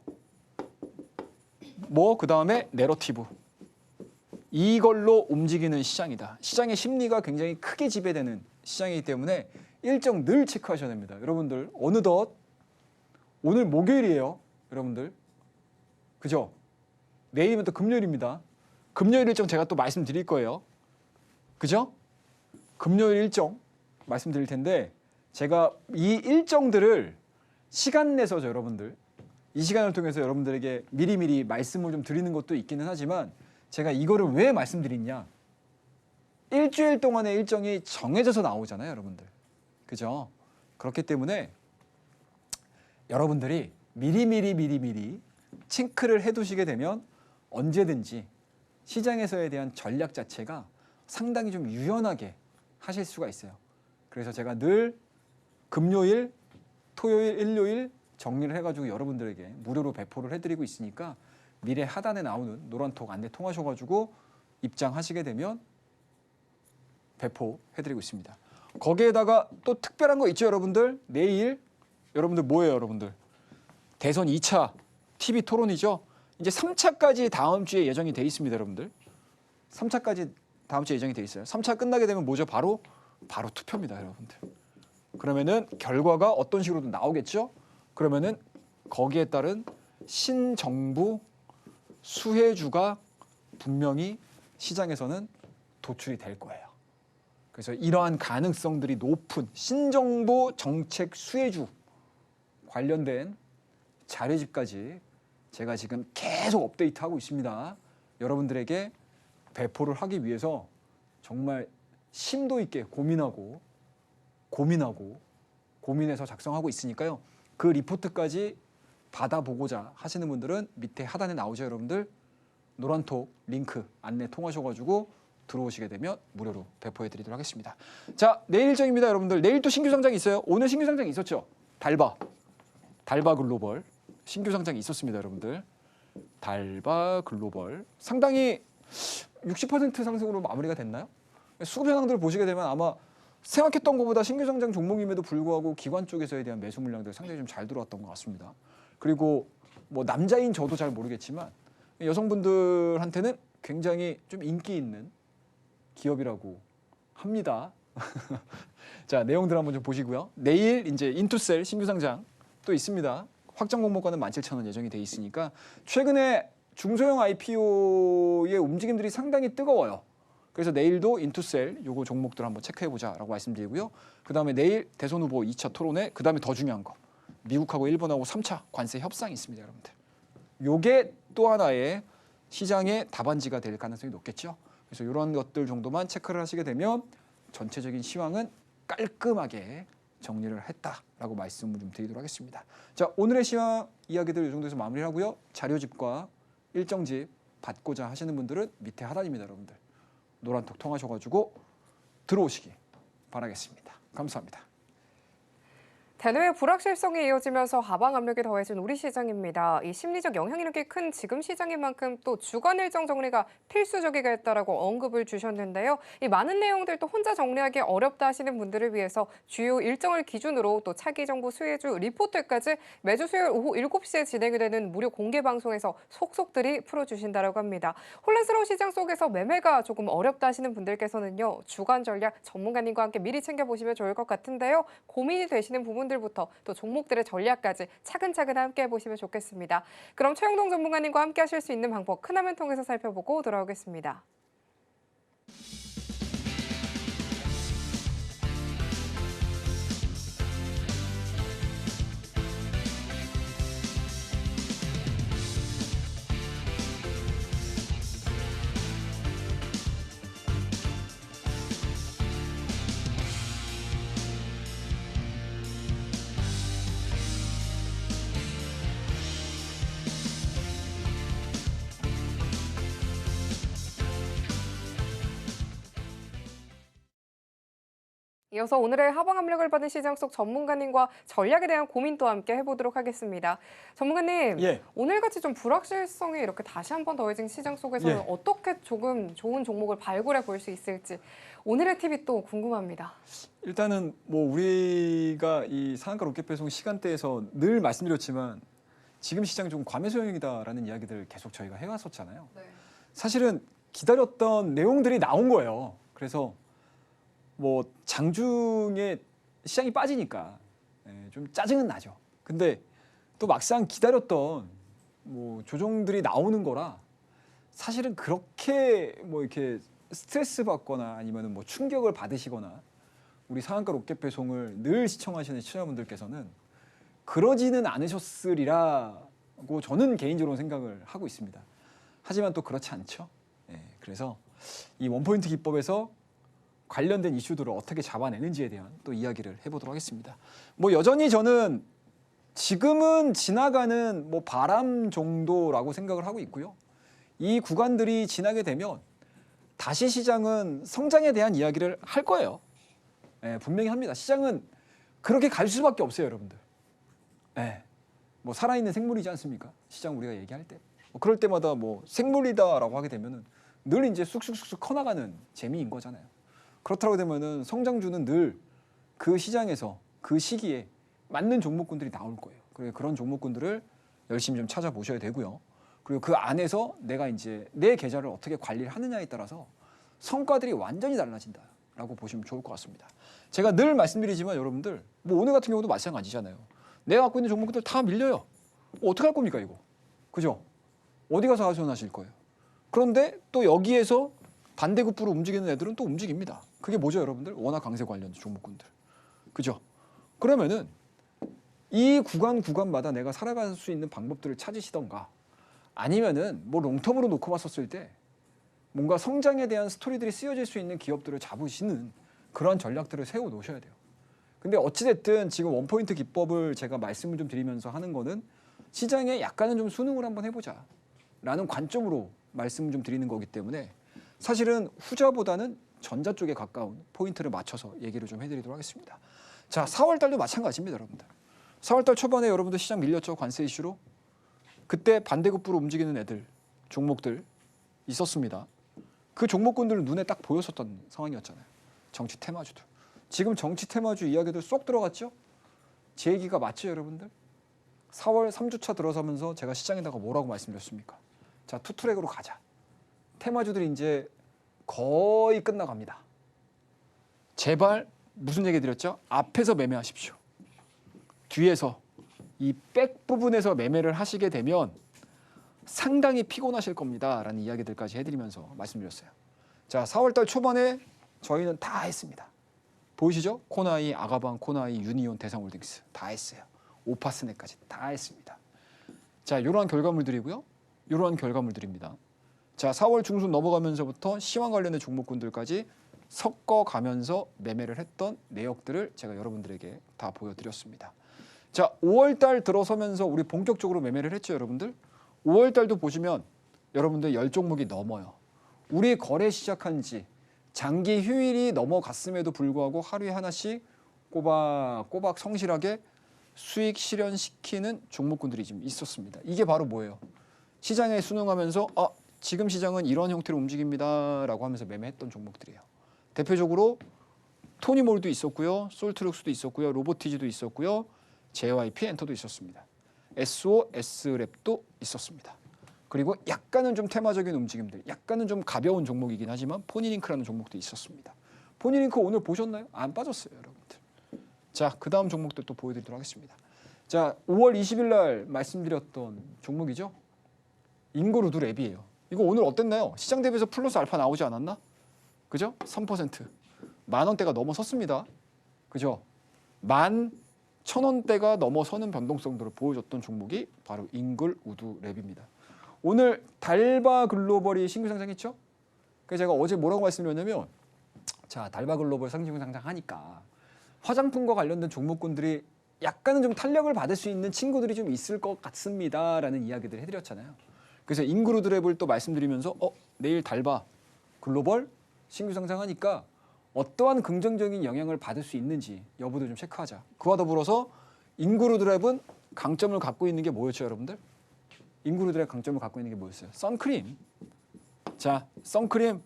[SPEAKER 2] 그 다음에 내러티브. 이걸로 움직이는 시장이다. 시장의 심리가 굉장히 크게 지배되는 시장이기 때문에 일정 늘 체크하셔야 됩니다. 여러분들 어느덧 오늘 목요일이에요. 여러분들. 그죠? 내일이면 또 금요일입니다. 금요일 일정 제가 또 말씀드릴 거예요. 그죠? 금요일 일정 말씀드릴 텐데 제가 이 일정들을 시간 내서 여러분들 이 시간을 통해서 여러분들에게 미리미리 말씀을 좀 드리는 것도 있기는 하지만 제가 이거를 왜 말씀드리냐? 일주일 동안의 일정이 정해져서 나오잖아요, 여러분들. 그죠? 그렇기 때문에 여러분들이 미리미리 체크를 해두시게 되면 언제든지 시장에서에 대한 전략 자체가 상당히 좀 유연하게 하실 수가 있어요. 그래서 제가 늘 금요일, 토요일, 일요일 정리를 해가지고 여러분들에게 무료로 배포를 해드리고 있으니까 미래 하단에 나오는 노란톡 안내 통하셔가지고 입장하시게 되면 배포해드리고 있습니다. 거기에다가 또 특별한 거 있죠, 여러분들? 내일 여러분들 뭐예요, 여러분들? 대선 2차 TV 토론이죠. 이제 3차까지 다음 주에 예정이 돼 있습니다, 여러분들. 3차까지 다음 주에 예정이 돼 있어요. 3차 끝나게 되면 뭐죠? 바로 투표입니다, 여러분들. 그러면은 결과가 어떤 식으로든 나오겠죠? 그러면은 거기에 따른 신정부 수혜주가 분명히 시장에서는 도출이 될 거예요. 그래서 이러한 가능성들이 높은 신정부 정책 수혜주 관련된 자료집까지 제가 지금 계속 업데이트하고 있습니다. 여러분들에게 배포를 하기 위해서 정말 심도 있게 고민해서 작성하고 있으니까요. 그 리포트까지 받아보고자 하시는 분들은 밑에 하단에 나오죠, 여러분들. 노란톡 링크 안내 통하셔가지고 들어오시게 되면 무료로 배포해드리도록 하겠습니다. 자, 내일 일정입니다, 여러분들. 내일 또 신규 상장이 있어요. 오늘 신규 상장이 있었죠? 달바 글로벌 신규 상장이 있었습니다, 여러분들. 달바 글로벌 상당히 60% 상승으로 마무리가 됐나요? 수급 현황들을 보시게 되면 아마 생각했던 것보다 신규 상장 종목임에도 불구하고 기관 쪽에서에 대한 매수 물량들 상당히 좀 잘 들어왔던 것 같습니다. 그리고 뭐 남자인 저도 잘 모르겠지만 여성분들한테는 굉장히 좀 인기 있는 기업이라고 합니다. 자, 내용들 한번 좀 보시고요. 내일 이제 인투셀 신규 상장 또 있습니다. 확정 공모가는 17,000원 예정이 돼 있으니까 최근에 중소형 IPO의 움직임들이 상당히 뜨거워요. 그래서 내일도 인투셀 요거 종목들 한번 체크해보자라고 말씀드리고요. 그다음에 내일 대선 후보 2차 토론회, 그다음에 더 중요한 거 미국하고 일본하고 3차 관세 협상이 있습니다, 여러분들. 요게 또 하나의 시장의 답안지가 될 가능성이 높겠죠. 그래서 이런 것들 정도만 체크를 하시게 되면 전체적인 시황은 깔끔하게 정리를 했다라고 말씀을 좀 드리도록 하겠습니다. 자, 오늘의 시황 이야기들 이 정도에서 마무리하고요. 자료집과 일정집 받고자 하시는 분들은 밑에 하단입니다, 여러분들. 노란톡 통하셔가지고 들어오시기 바라겠습니다. 감사합니다.
[SPEAKER 1] 대내외 불확실성이 이어지면서 하방 압력이 더해진 우리 시장입니다. 이 심리적 영향력이 큰 지금 시장인 만큼 또 주간 일정 정리가 필수적이겠다라고 언급을 주셨는데요. 이 많은 내용들 또 혼자 정리하기 어렵다 하시는 분들을 위해서 주요 일정을 기준으로 또 차기 정부 수혜주 리포트까지 매주 수요일 오후 7시에 진행이 되는 무료 공개 방송에서 속속들이 풀어주신다라고 합니다. 혼란스러운 시장 속에서 매매가 조금 어렵다 하시는 분들께서는요. 주간 전략 전문가님과 함께 미리 챙겨보시면 좋을 것 같은데요. 고민이 되시는 부분들부터 또 종목들의 전략까지 차근차근 함께 해보시면 좋겠습니다. 그럼 최영동 전문가님과 함께 하실 수 있는 방법 큰 화면 통해서 살펴보고 돌아오겠습니다. 이어서 오늘의 하방 압력을 받은 시장 속 전문가님과 전략에 대한 고민도 함께 해보도록 하겠습니다. 전문가님,
[SPEAKER 2] 예.
[SPEAKER 1] 오늘같이 좀 불확실성이 이렇게 다시 한번 더해진 시장 속에서는
[SPEAKER 2] 예.
[SPEAKER 1] 어떻게 조금 좋은 종목을 발굴해 볼 수 있을지 오늘의 팁이 또 궁금합니다.
[SPEAKER 2] 일단은 뭐 우리가 이 상한가 로켓 배송 시간대에서 늘 말씀드렸지만 지금 시장이 좀 과매수형이다라는 이야기들을 계속 저희가 해왔었잖아요.
[SPEAKER 1] 네.
[SPEAKER 2] 사실은 기다렸던 내용들이 나온 거예요. 그래서 뭐 장중에 시장이 빠지니까 좀 짜증은 나죠. 근데 또 막상 기다렸던 뭐 조정들이 나오는 거라 사실은 그렇게 뭐 이렇게 스트레스 받거나 아니면 뭐 충격을 받으시거나 우리 상한가 로켓 배송을 늘 시청하시는 시청자분들께서는 그러지는 않으셨으리라고 저는 개인적으로 생각을 하고 있습니다. 하지만 또 그렇지 않죠. 그래서 이 원포인트 기법에서 관련된 이슈들을 어떻게 잡아내는지에 대한 또 이야기를 해보도록 하겠습니다. 뭐 여전히 저는 지금은 지나가는 뭐 바람 정도라고 생각을 하고 있고요. 이 구간들이 지나게 되면 다시 시장은 성장에 대한 이야기를 할 거예요. 분명히 합니다. 시장은 그렇게 갈 수밖에 없어요, 여러분들. 뭐 살아있는 생물이지 않습니까? 시장 우리가 얘기할 때. 뭐 그럴 때마다 뭐 생물이다라고 하게 되면은 늘 이제 쑥쑥쑥쑥 커나가는 재미인 거잖아요. 그렇다고 되면은 성장주는 늘 그 시장에서 그 시기에 맞는 종목군들이 나올 거예요. 그리고 그런 종목군들을 열심히 좀 찾아보셔야 되고요. 그리고 그 안에서 내가 이제 내 계좌를 어떻게 관리를 하느냐에 따라서 성과들이 완전히 달라진다라고 보시면 좋을 것 같습니다. 제가 늘 말씀드리지만 여러분들 뭐 오늘 같은 경우도 마찬가지잖아요. 내가 갖고 있는 종목들 다 밀려요. 어떻게 할 겁니까 이거? 그죠? 어디 가서 하소연하실 거예요. 그런데 또 여기에서 반대급부로 움직이는 애들은 또 움직입니다. 그게 뭐죠, 여러분들? 원화 강세 관련 종목군들. 그죠? 그러면은 이 구간마다 내가 살아갈 수 있는 방법들을 찾으시던가 아니면은 뭐 롱텀으로 놓고 봤었을 때 뭔가 성장에 대한 스토리들이 쓰여질 수 있는 기업들을 잡으시는 그런 전략들을 세워 놓으셔야 돼요. 근데 어찌됐든 지금 원포인트 기법을 제가 말씀을 좀 드리면서 하는 거는 시장에 약간은 좀 수능을 한번 해보자 라는 관점으로 말씀을 좀 드리는 거기 때문에 사실은 후자보다는 전자 쪽에 가까운 포인트를 맞춰서 얘기를 좀 해드리도록 하겠습니다. 자, 4월 달도 마찬가지입니다, 여러분들. 4월 달 초반에 여러분들 시장 밀렸죠, 관세 이슈로. 그때 반대급부로 움직이는 애들, 종목들 있었습니다. 그 종목군들은 눈에 딱 보였었던 상황이었잖아요. 정치 테마주들. 지금 정치 테마주 이야기들 쏙 들어갔죠? 제 얘기가 맞죠, 여러분들? 4월 3주차 들어서면서 제가 시장에다가 뭐라고 말씀드렸습니까? 자, 투트랙으로 가자. 테마주들이 이제 거의 끝나갑니다. 제발 무슨 얘기 드렸죠? 앞에서 매매하십시오. 뒤에서 이 백 부분에서 매매를 하시게 되면 상당히 피곤하실 겁니다. 라는 이야기들까지 해드리면서 말씀드렸어요. 자, 4월달 초반에 저희는 다 했습니다. 보이시죠? 코나이, 아가방, 코나이, 유니온, 대상홀딩스 다 했어요. 오파스넷까지 다 했습니다. 자, 이러한 결과물들이고요. 이러한 결과물들입니다. 자, 4월 중순 넘어가면서부터 시황 관련된 종목군들까지 섞어가면서 매매를 했던 내역들을 제가 여러분들에게 다 보여드렸습니다. 자, 5월달 들어서면서 우리 본격적으로 매매를 했죠, 여러분들. 5월달도 보시면 여러분들 10종목이 넘어요. 우리 거래 시작한 지 장기 휴일이 넘어갔음에도 불구하고 하루에 하나씩 꼬박꼬박 성실하게 수익 실현시키는 종목군들이 좀 있었습니다. 이게 바로 뭐예요? 시장에 순응하면서 지금 시장은 이런 형태로 움직입니다라고 하면서 매매했던 종목들이에요. 대표적으로 토니몰도 있었고요. 솔트룩스도 있었고요. 로보티즈도 있었고요. JYP 엔터도 있었습니다. SO, S랩도 있었습니다. 그리고 약간은 좀 테마적인 움직임들, 약간은 좀 가벼운 종목이긴 하지만 포니링크라는 종목도 있었습니다. 포니링크 오늘 보셨나요? 안 빠졌어요, 여러분들. 자, 그 다음 종목들 또 보여드리도록 하겠습니다. 자, 5월 20일 날 말씀드렸던 종목이죠. 인고루드 랩이에요. 이거 오늘 어땠나요? 시장 대비해서 플러스 알파 나오지 않았나? 그죠? 3%. 만 원대가 넘어섰습니다. 그죠? 11,000원대가 넘어서는 변동성들을 보여줬던 종목이 바로 인글우드 랩입니다. 오늘 달바 글로벌이 신규 상장했죠? 그래서 제가 어제 뭐라고 말씀드렸냐면, 자, 달바 글로벌 신규 상장하니까 화장품과 관련된 종목군들이 약간은 좀 탄력을 받을 수 있는 친구들이 좀 있을 것 같습니다라는 이야기들을 해드렸잖아요. 그래서 인그루드 랩을 또 말씀드리면서 내일 달바 글로벌 신규 상장하니까 어떠한 긍정적인 영향을 받을 수 있는지 여부도 좀 체크하자. 그와 더불어서 인그루드 랩은 강점을 갖고 있는 게 뭐였죠, 여러분들? 인그루드 랩 강점을 갖고 있는 게 뭐였어요? 선크림. 자, 선크림.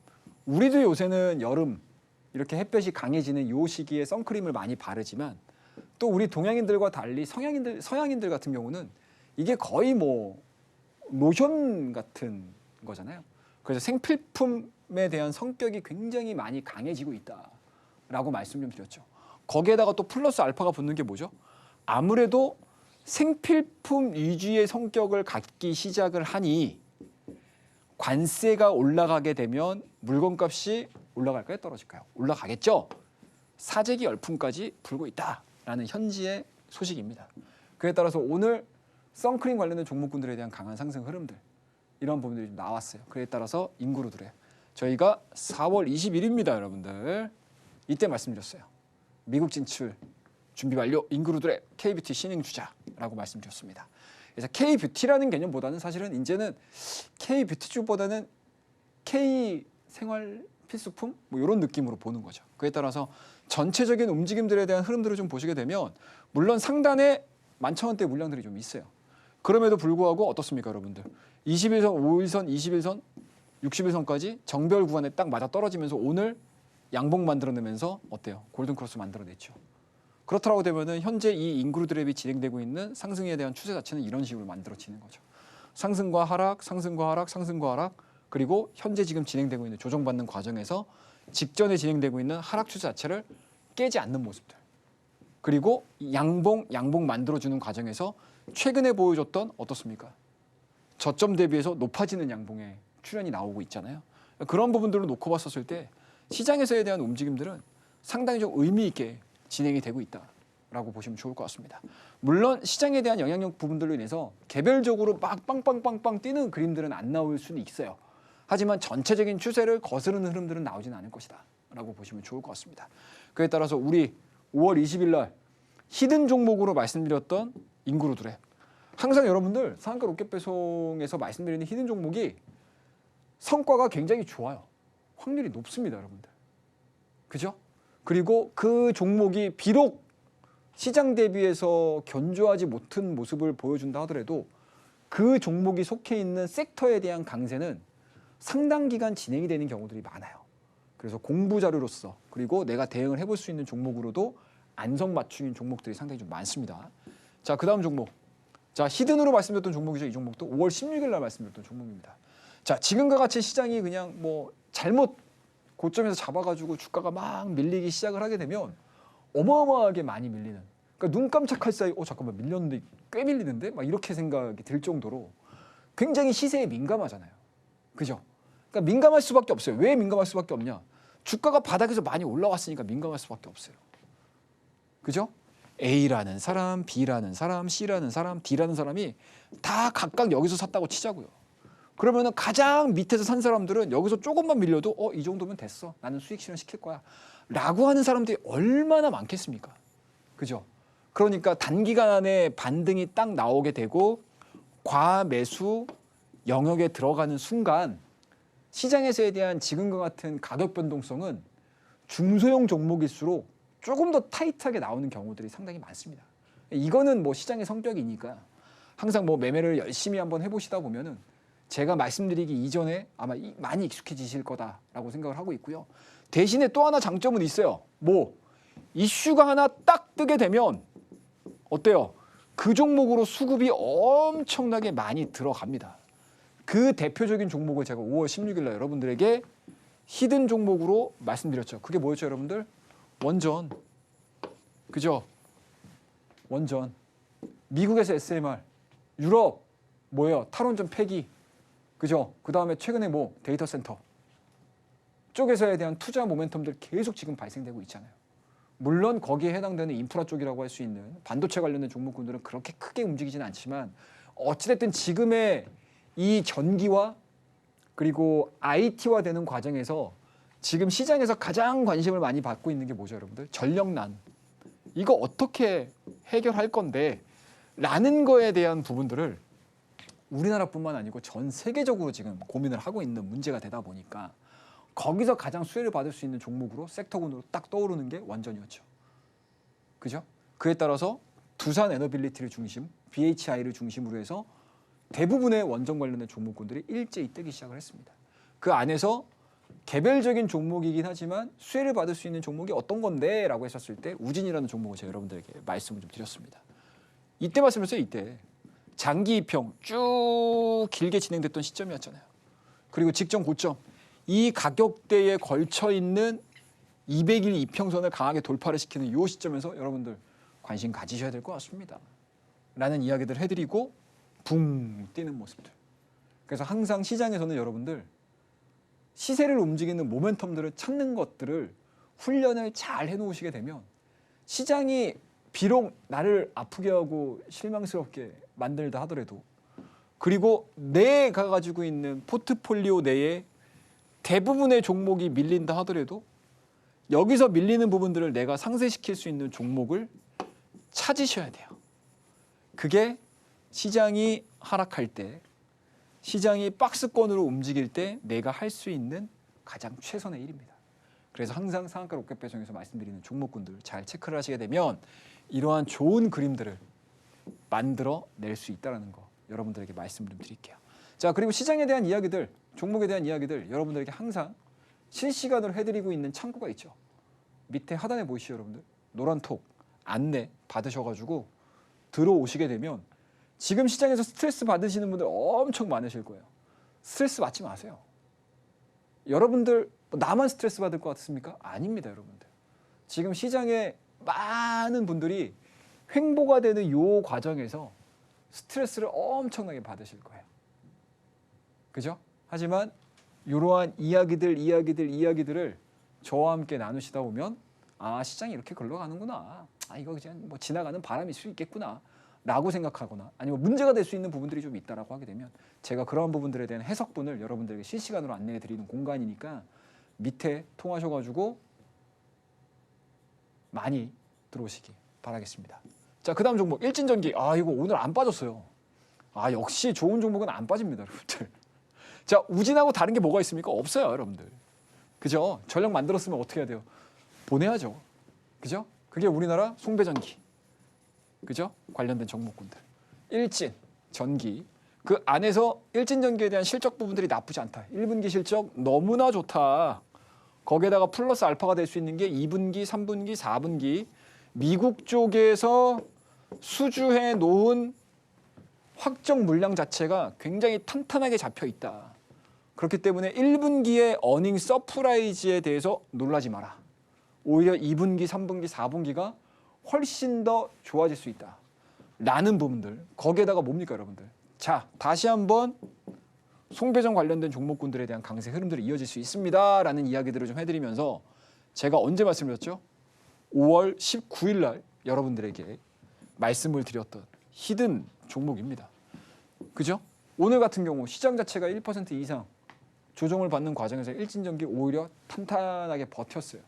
[SPEAKER 2] 우리도 요새는 여름 이렇게 햇볕이 강해지는 요 시기에 선크림을 많이 바르지만 또 우리 동양인들과 달리 서양인들 같은 경우는 이게 거의 뭐 로션 같은 거잖아요. 그래서 생필품에 대한 성격이 굉장히 많이 강해지고 있다라고 말씀 좀 드렸죠. 거기에다가 또 플러스 알파가 붙는 게 뭐죠? 아무래도 생필품 위주의 성격을 갖기 시작을 하니 관세가 올라가게 되면 물건값이 올라갈까요? 떨어질까요? 올라가겠죠. 사재기 열풍까지 불고 있다라는 현지의 소식입니다. 그에 따라서 오늘 선크림 관련된 종목군들에 대한 강한 상승 흐름들 이런 부분들이 좀 나왔어요. 그에 따라서 인그루드래 저희가 4월 20일입니다, 여러분들. 이때 말씀드렸어요. 미국 진출 준비 완료 인그루드래 K뷰티 신흥 주자라고 말씀드렸습니다. 그래서 K뷰티라는 개념보다는 사실은 이제는 K뷰티 쪽보다는 K 생활 필수품 뭐 이런 느낌으로 보는 거죠. 그에 따라서 전체적인 움직임들에 대한 흐름들을 좀 보시게 되면 물론 상단에 11,000원대 물량들이 좀 있어요. 그럼에도 불구하고 어떻습니까, 여러분들? 21선, 5일선, 21선, 61선까지 정별 구간에 딱 맞아 떨어지면서 오늘 양봉 만들어내면서 어때요? 골든크로스 만들어냈죠. 그렇다고 되면은 현재 이 인그루드 랩이 진행되고 있는 상승에 대한 추세 자체는 이런 식으로 만들어지는 거죠. 상승과 하락, 상승과 하락, 상승과 하락, 그리고 현재 지금 진행되고 있는 조정받는 과정에서 직전에 진행되고 있는 하락 추세 자체를 깨지 않는 모습들. 그리고 양봉 만들어주는 과정에서 최근에 보여줬던 어떻습니까? 저점 대비해서 높아지는 양봉의 출현이 나오고 있잖아요. 그런 부분들을 놓고 봤었을 때 시장에서에 대한 움직임들은 상당히 좀 의미 있게 진행이 되고 있다라고 보시면 좋을 것 같습니다. 물론 시장에 대한 영향력 부분들로 인해서 개별적으로 막 빵빵빵빵 뛰는 그림들은 안 나올 수는 있어요. 하지만 전체적인 추세를 거스르는 흐름들은 나오지는 않을 것이다 라고 보시면 좋을 것 같습니다. 그에 따라서 우리 5월 20일 날 히든 종목으로 말씀드렸던 인그루드랩, 항상 여러분들 상한가 로켓 배송에서 말씀드리는 히든 종목이 성과가 굉장히 좋아요. 확률이 높습니다, 여러분들. 그죠? 그리고 그 종목이 비록 시장 대비해서 견조하지 못한 모습을 보여준다 하더라도 그 종목이 속해 있는 섹터에 대한 강세는 상당 기간 진행이 되는 경우들이 많아요. 그래서 공부 자료로서 그리고 내가 대응을 해볼 수 있는 종목으로도 안성맞춤인 종목들이 상당히 좀 많습니다. 자, 그 다음 종목. 자, 히든으로 말씀드렸던 종목이죠. 이 종목도 5월 16일 날 말씀드렸던 종목입니다. 자, 지금과 같이 시장이 그냥 뭐 잘못 고점에서 잡아가지고 주가가 막 밀리기 시작을 하게 되면 어마어마하게 많이 밀리는. 그러니까 눈 깜짝할 사이, 잠깐만 밀렸는데 꽤 밀리는데 막 이렇게 생각이 들 정도로 굉장히 시세에 민감하잖아요. 그죠? 그러니까 민감할 수밖에 없어요. 왜 민감할 수밖에 없냐? 주가가 바닥에서 많이 올라왔으니까 민감할 수밖에 없어요. 그죠? A라는 사람, B라는 사람, C라는 사람, D라는 사람이 다 각각 여기서 샀다고 치자고요. 그러면은 가장 밑에서 산 사람들은 여기서 조금만 밀려도 이 정도면 됐어. 나는 수익 실현 시킬 거야. 라고 하는 사람들이 얼마나 많겠습니까? 그죠? 그러니까 단기간에 반등이 딱 나오게 되고 과매수 영역에 들어가는 순간 시장에서에 대한 지금과 같은 가격 변동성은 중소형 종목일수록 조금 더 타이트하게 나오는 경우들이 상당히 많습니다. 이거는 뭐 시장의 성격이니까 항상 뭐 매매를 열심히 한번 해보시다 보면은 제가 말씀드리기 이전에 아마 많이 익숙해지실 거다라고 생각을 하고 있고요. 대신에 또 하나 장점은 있어요. 뭐 이슈가 하나 딱 뜨게 되면 어때요? 그 종목으로 수급이 엄청나게 많이 들어갑니다. 그 대표적인 종목을 제가 5월 16일 날 여러분들에게 히든 종목으로 말씀드렸죠. 그게 뭐였죠, 여러분들? 원전. 그죠? 원전. 미국에서 SMR, 유럽 뭐예요? 탈원전 폐기. 그죠? 그다음에 최근에 뭐 데이터 센터 쪽에서에 대한 투자 모멘텀들 계속 지금 발생되고 있잖아요. 물론 거기에 해당되는 인프라 쪽이라고 할 수 있는 반도체 관련된 종목군들은 그렇게 크게 움직이지는 않지만 어찌됐든 지금의 이 전기와 그리고 IT화 되는 과정에서 지금 시장에서 가장 관심을 많이 받고 있는 게 뭐죠, 여러분들? 전력난. 이거 어떻게 해결할 건데? 라는 거에 대한 부분들을 우리나라뿐만 아니고 전 세계적으로 지금 고민을 하고 있는 문제가 되다 보니까 거기서 가장 수혜를 받을 수 있는 종목으로 섹터군으로 딱 떠오르는 게 원전이었죠. 그죠? 그에 따라서 두산 에너빌리티를 중심, BHI를 중심으로 해서 대부분의 원전 관련된 종목군들이 일제히 뜨기 시작을 했습니다. 그 안에서 개별적인 종목이긴 하지만 수혜를 받을 수 있는 종목이 어떤 건데? 라고 했었을 때 우진이라는 종목을 제가 여러분들에게 말씀을 좀 드렸습니다. 이때 말씀드렸어요. 이때. 장기 입형 쭉 길게 진행됐던 시점이었잖아요. 그리고 직전 고점. 이 가격대에 걸쳐 있는 200일 이평선을 강하게 돌파를 시키는 이 시점에서 여러분들 관심 가지셔야 될 것 같습니다. 라는 이야기들 해드리고 붕 뛰는 모습들. 그래서 항상 시장에서는 여러분들 시세를 움직이는 모멘텀들을 찾는 것들을 훈련을 잘 해놓으시게 되면 시장이 비록 나를 아프게 하고 실망스럽게 만들다 하더라도 그리고 내가 가지고 있는 포트폴리오 내에 대부분의 종목이 밀린다 하더라도 여기서 밀리는 부분들을 내가 상쇄시킬 수 있는 종목을 찾으셔야 돼요. 그게 시장이 하락할 때, 시장이 박스권으로 움직일 때 내가 할 수 있는 가장 최선의 일입니다. 그래서 항상 상한가 로켓 배송에서 말씀드리는 종목군들 잘 체크를 하시게 되면 이러한 좋은 그림들을 만들어 낼 수 있다는 거 여러분들에게 말씀 좀 드릴게요. 자, 그리고 시장에 대한 이야기들, 종목에 대한 이야기들 여러분들에게 항상 실시간으로 해드리고 있는 창구가 있죠. 밑에 하단에 보이시죠, 여러분들? 노란 톡 안내 받으셔가지고 들어오시게 되면 지금 시장에서 스트레스 받으시는 분들 엄청 많으실 거예요. 스트레스 받지 마세요. 여러분들 나만 스트레스 받을 것 같습니까? 아닙니다, 여러분들. 지금 시장에 많은 분들이 횡보가 되는 이 과정에서 스트레스를 엄청나게 받으실 거예요. 그죠? 하지만 이러한 이야기들을 저와 함께 나누시다 보면 아, 시장이 이렇게 흘러가는구나. 아, 이거 그냥 뭐 지나가는 바람일 수 있겠구나. 라고 생각하거나 아니면 문제가 될 수 있는 부분들이 좀 있다라고 하게 되면 제가 그러한 부분들에 대한 해석분을 여러분들에게 실시간으로 안내해 드리는 공간이니까 밑에 통하셔가지고 많이 들어오시기 바라겠습니다. 자, 그 다음 종목 일진전기. 아, 이거 오늘 안 빠졌어요. 아, 역시 좋은 종목은 안 빠집니다, 여러분들. 자, 우진하고 다른 게 뭐가 있습니까? 없어요, 여러분들. 그죠? 전력 만들었으면 어떻게 해야 돼요? 보내야죠. 그죠? 그게 우리나라 송배전기. 그죠? 관련된 종목군들. 일진, 전기. 그 안에서 일진전기에 대한 실적 부분들이 나쁘지 않다. 1분기 실적 너무나 좋다. 거기에다가 플러스 알파가 될 수 있는 게 2분기, 3분기, 4분기. 미국 쪽에서 수주해 놓은 확정 물량 자체가 굉장히 탄탄하게 잡혀 있다. 그렇기 때문에 1분기의 어닝 서프라이즈에 대해서 놀라지 마라. 오히려 2분기, 3분기, 4분기가 훨씬 더 좋아질 수 있다. 라는 부분들. 거기에다가 뭡니까, 여러분들? 자, 다시 한번 송배전 관련된 종목군들에 대한 강세 흐름들이 이어질 수 있습니다. 라는 이야기들을 좀 해드리면서 제가 언제 말씀드렸죠? 5월 19일 날 여러분들에게 말씀을 드렸던 히든 종목입니다. 그죠? 오늘 같은 경우 시장 자체가 1% 이상 조정을 받는 과정에서 일진전기 오히려 탄탄하게 버텼어요.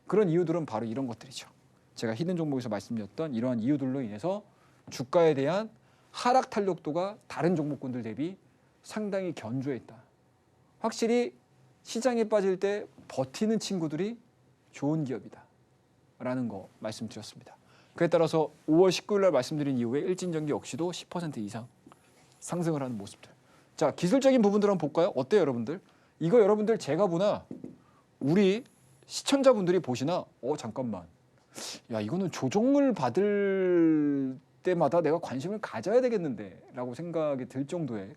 [SPEAKER 2] 그런 이유들은 바로 이런 것들이죠. 제가 히든 종목에서 말씀드렸던 이러한 이유들로 인해서 주가에 대한 하락 탄력도가 다른 종목군들 대비 상당히 견조했다. 확실히 시장에 빠질 때 버티는 친구들이 좋은 기업이다. 라는 거 말씀드렸습니다. 그에 따라서 5월 19일 날 말씀드린 이후에 일진전기 역시도 10% 이상 상승을 하는 모습들. 자, 기술적인 부분들 한번 볼까요? 어때요, 여러분들? 이거 여러분들 제가 보나 우리 시청자분들이 보시나 잠깐만. 야, 이거는 조정을 받을 때마다 내가 관심을 가져야 되겠는데 라고 생각이 들 정도의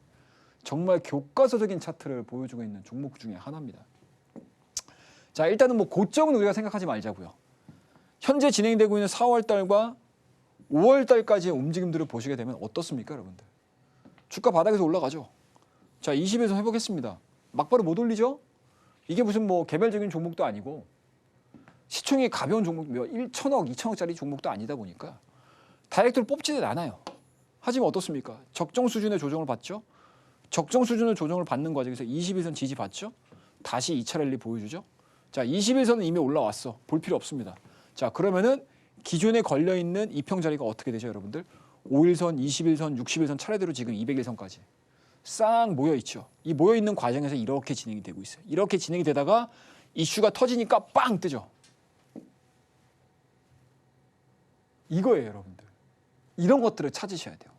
[SPEAKER 2] 정말 교과서적인 차트를 보여주고 있는 종목 중에 하나입니다. 자, 일단은 뭐 고점은 우리가 생각하지 말자고요. 현재 진행되고 있는 4월 달과 5월 달까지의 움직임들을 보시게 되면 어떻습니까, 여러분들? 주가 바닥에서 올라가죠. 자, 20에서 해보겠습니다. 막바로 못 올리죠? 이게 무슨 뭐 개별적인 종목도 아니고 시총이 가벼운 종목, 1천억, 2천억짜리 종목도 아니다 보니까 다이렉트로 뽑지는 않아요. 하지만 어떻습니까? 적정 수준의 조정을 받죠. 적정 수준의 조정을 받는 과정에서 21선 지지 받죠. 다시 2차 랠리 보여주죠. 자, 21선은 이미 올라왔어. 볼 필요 없습니다. 자, 그러면은 기존에 걸려 있는 이평 자리가 어떻게 되죠, 여러분들? 5일선, 21선, 60일선 차례대로 지금 200일선까지 싹 모여 있죠. 이 모여 있는 과정에서 이렇게 진행이 되고 있어요. 이렇게 진행이 되다가 이슈가 터지니까 빵 뜨죠. 이거예요, 여러분들. 이런 것들을 찾으셔야 돼요.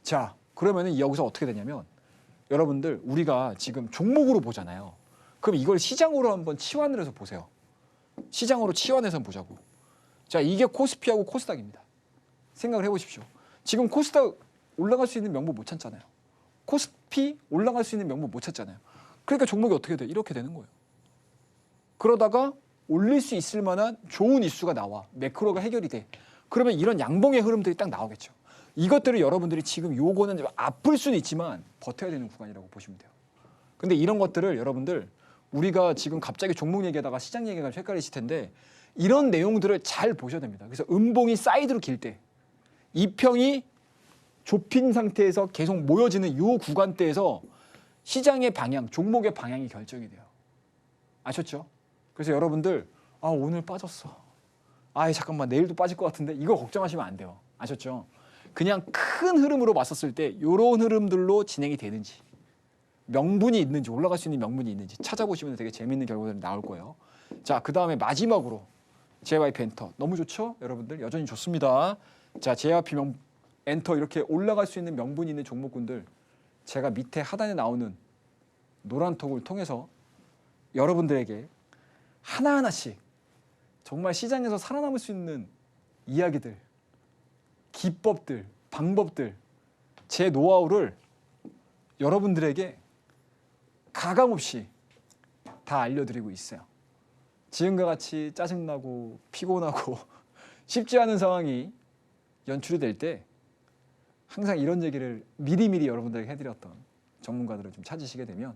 [SPEAKER 2] 자, 그러면은 여기서 어떻게 되냐면 여러분들 우리가 지금 종목으로 보잖아요. 그럼 이걸 시장으로 한번 치환을 해서 보세요. 시장으로 치환해서 보자고. 자, 이게 코스피하고 코스닥입니다. 생각을 해보십시오. 지금 코스닥 올라갈 수 있는 명목 못 찾잖아요. 코스피 올라갈 수 있는 명목 못 찾잖아요. 그러니까 종목이 어떻게 돼? 이렇게 되는 거예요. 그러다가 올릴 수 있을 만한 좋은 이슈가 나와. 매크로가 해결이 돼. 그러면 이런 양봉의 흐름들이 딱 나오겠죠. 이것들을 여러분들이 지금 요거는 아플 수는 있지만 버텨야 되는 구간이라고 보시면 돼요. 근데 이런 것들을 여러분들 우리가 지금 갑자기 종목 얘기하다가 시장 얘기가 헷갈리실 텐데 이런 내용들을 잘 보셔야 됩니다. 그래서 음봉이 사이드로 길 때 이평이 좁힌 상태에서 계속 모여지는 이 구간대에서 시장의 방향, 종목의 방향이 결정이 돼요. 아셨죠? 그래서 여러분들 오늘 빠졌어. 잠깐만 내일도 빠질 것 같은데 이거 걱정하시면 안 돼요. 아셨죠? 그냥 큰 흐름으로 봤었을 때 이런 흐름들로 진행이 되는지 명분이 있는지 올라갈 수 있는 명분이 있는지 찾아보시면 되게 재밌는 결과들이 나올 거예요. 자, 그 다음에 마지막으로 JYP 엔터 너무 좋죠? 여러분들 여전히 좋습니다. 자, JYP 엔터 이렇게 올라갈 수 있는 명분이 있는 종목군들 제가 밑에 하단에 나오는 노란 톡을 통해서 여러분들에게 하나하나씩 정말 시장에서 살아남을 수 있는 이야기들, 기법들, 방법들, 제 노하우를 여러분들에게 가감없이 다 알려드리고 있어요. 지금과 같이 짜증나고 피곤하고 쉽지 않은 상황이 연출이 될 때 항상 이런 얘기를 미리미리 여러분들에게 해드렸던 전문가들을 좀 찾으시게 되면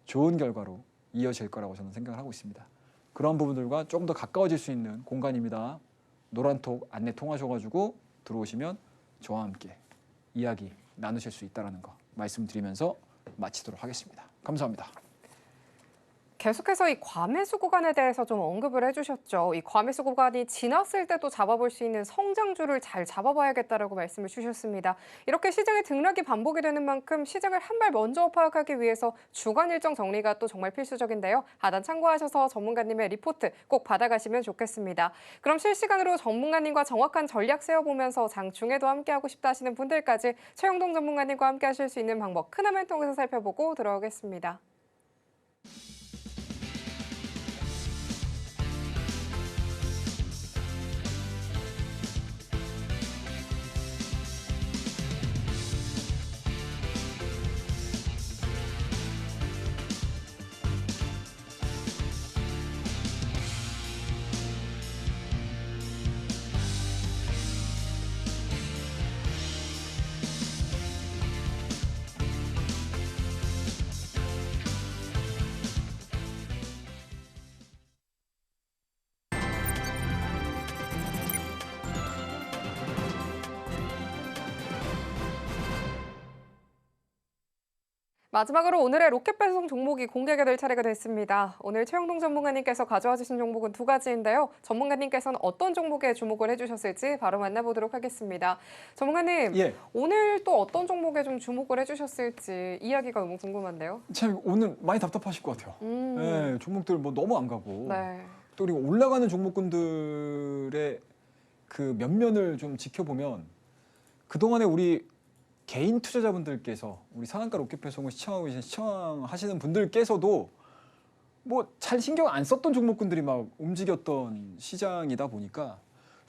[SPEAKER 2] 좋은 결과로 이어질 거라고 저는 생각을 하고 있습니다. 그런 부분들과 조금 더 가까워질 수 있는 공간입니다. 노란톡 안내 통하셔가지고 들어오시면 저와 함께 이야기 나누실 수 있다는 거 말씀드리면서 마치도록 하겠습니다. 감사합니다.
[SPEAKER 1] 계속해서 이 과매수 구간에 대해서 좀 언급을 해주셨죠. 이 과매수 구간이 지났을 때도 잡아볼 수 있는 성장주를 잘 잡아봐야겠다라고 말씀을 주셨습니다. 이렇게 시장의 등락이 반복이 되는 만큼 시장을 한 발 먼저 파악하기 위해서 주간 일정 정리가 또 정말 필수적인데요. 하단 참고하셔서 전문가님의 리포트 꼭 받아가시면 좋겠습니다. 그럼 실시간으로 전문가님과 정확한 전략 세워보면서 장중에도 함께하고 싶다 하시는 분들까지 최영동 전문가님과 함께 하실 수 있는 방법 큰 화면 통해서 살펴보고 들어오겠습니다. 마지막으로 오늘의 로켓 배송 종목이 공개가 될 차례가 됐습니다. 오늘 최영동 전문가님께서 가져와 주신 종목은 두 가지인데요. 전문가님께서는 어떤 종목에 주목을 해주셨을지 바로 만나보도록 하겠습니다. 전문가님, 오늘 또 어떤 종목에 좀 주목을 해주셨을지 이야기가 너무 궁금한데요.
[SPEAKER 2] 참 오늘 많이 답답하실 것 같아요. 네, 종목들 뭐 너무 안 가고
[SPEAKER 1] 네.
[SPEAKER 2] 또 그리고 올라가는 종목군들의 그 면면을 좀 지켜보면 그동안에 우리 개인 투자자분들께서 우리 상한가 로켓 배송을 시청하시는 분들께서도 뭐 잘 신경 안 썼던 종목군들이 막 움직였던 시장이다 보니까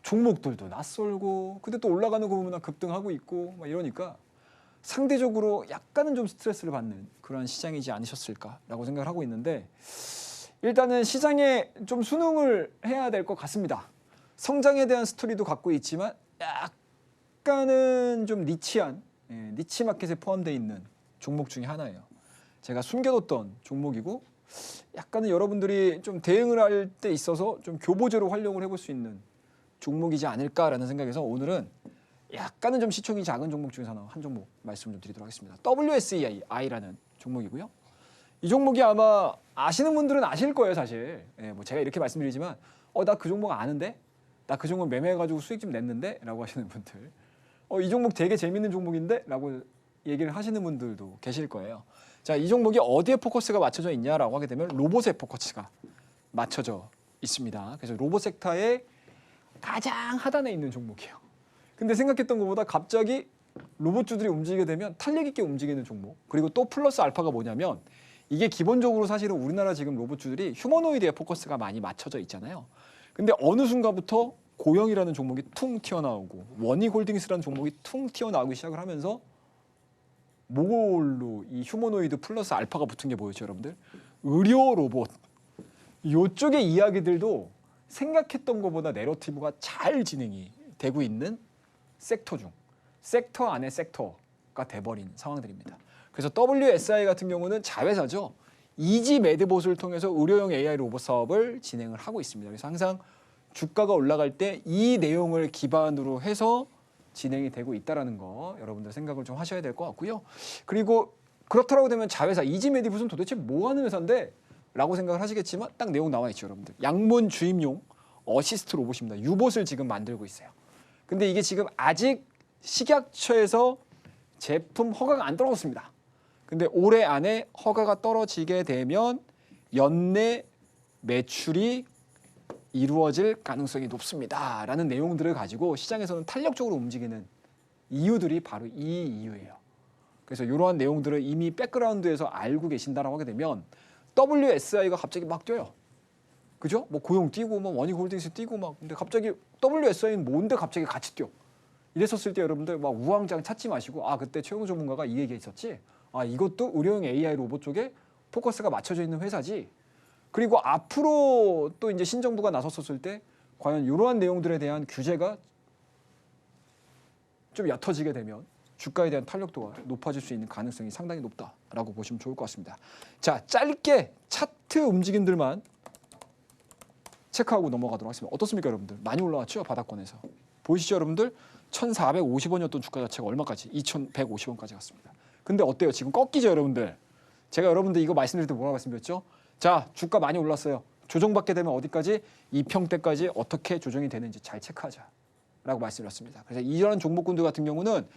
[SPEAKER 2] 종목들도 낯설고 근데 또 올라가는 거 보면 급등하고 있고 막 이러니까 상대적으로 약간은 좀 스트레스를 받는 그런 시장이지 않으셨을까라고 생각을 하고 있는데 일단은 시장에 좀 순응을 해야 될 것 같습니다. 성장에 대한 스토리도 갖고 있지만 약간은 좀 니치한 니치 마켓에 포함되어 있는 종목 중에 하나예요. 제가 숨겨뒀던 종목이고 약간은 여러분들이 좀 대응을 할 때 있어서 좀 교보제로 활용을 해볼 수 있는 종목이지 않을까라는 생각에서 오늘은 약간은 좀 시총이 작은 종목 중에서 한 종목 말씀 좀 드리도록 하겠습니다. WSEI라는 종목이고요. 이 종목이 아마 아시는 분들은 아실 거예요, 사실. 뭐 제가 이렇게 말씀드리지만 나 그 종목 아는데? 나 그 종목 매매해가지고 수익 좀 냈는데? 라고 하시는 분들. 이 종목 되게 재밌는 종목인데? 라고 얘기를 하시는 분들도 계실 거예요. 자, 이 종목이 어디에 포커스가 맞춰져 있냐라고 하게 되면 로봇에 포커스가 맞춰져 있습니다. 그래서 로봇 섹터의 가장 하단에 있는 종목이에요. 근데 생각했던 것보다 갑자기 로봇주들이 움직이게 되면 탄력 있게 움직이는 종목. 그리고 또 플러스 알파가 뭐냐면 이게 기본적으로 사실은 우리나라 지금 로봇주들이 휴머노이드에 포커스가 많이 맞춰져 있잖아요. 근데 어느 순간부터 고영이라는 종목이 퉁 튀어나오고 원익홀딩스라는 종목이 퉁 튀어나오기 시작을 하면서 뭐로 이 휴머노이드 플러스 알파가 붙은 게 뭐였죠, 여러분들? 의료 로봇. 이쪽의 이야기들도 생각했던 것보다 내러티브가 잘 진행이 되고 있는 섹터 중 섹터 안에 섹터가 돼버린 상황들입니다. 그래서 WSI 같은 경우는 자회사죠. 이지 매드봇을 통해서 의료용 AI 로봇 사업을 진행을 하고 있습니다. 그래서 항상 주가가 올라갈 때 이 내용을 기반으로 해서 진행이 되고 있다는 거 여러분들 생각을 좀 하셔야 될 것 같고요. 그리고 그렇다고 되면 자회사 이지 매드봇은 도대체 뭐 하는 회사인데? 라고 생각을 하시겠지만 딱 내용 나와 있죠, 여러분들. 양문 주임용 어시스트 로봇입니다. 유봇을 지금 만들고 있어요. 근데 이게 지금 아직 식약처에서 제품 허가가 안 떨어졌습니다. 근데 올해 안에 허가가 떨어지게 되면 연내 매출이 이루어질 가능성이 높습니다. 라는 내용들을 가지고 시장에서는 탄력적으로 움직이는 이유들이 바로 이 이유예요. 그래서 이러한 내용들을 이미 백그라운드에서 알고 계신다라고 하게 되면 WSI가 갑자기 막 뛰어요. 그죠? 뭐 고용 뛰고 뭐 원익홀딩스 뛰고 막 근데 갑자기 WSI는 뭔데 갑자기 같이 뛰어? 이랬었을 때 여러분들 막 우왕좌왕 찾지 마시고 그때 최영우 전문가가 이 얘기했었지. 이것도 의료용 AI 로봇 쪽에 포커스가 맞춰져 있는 회사지. 그리고 앞으로 또 이제 신정부가 나섰었을 때 과연 이러한 내용들에 대한 규제가 좀 얕아지게 되면 주가에 대한 탄력도가 높아질 수 있는 가능성이 상당히 높다라고 보시면 좋을 것 같습니다. 자, 짧게 차트 움직임들만 체크하고 넘어가도록 하겠습니다. 어떻습니까, 여러분들? 많이 올라왔죠? 바닥권에서. 보이시죠, 여러분들? 1,450원이었던 주가 자체가 얼마까지? 2,150원까지 갔습니다. 근데 어때요? 지금 꺾이죠, 여러분들? 제가 여러분들 이거 말씀드릴 때 뭐라고 말씀드렸죠? 자, 주가 많이 올랐어요. 조정받게 되면 어디까지? 이평대까지 어떻게 조정이 되는지 잘 체크하자라고 말씀드렸습니다. 그래서 이런 종목군들 같은 경우는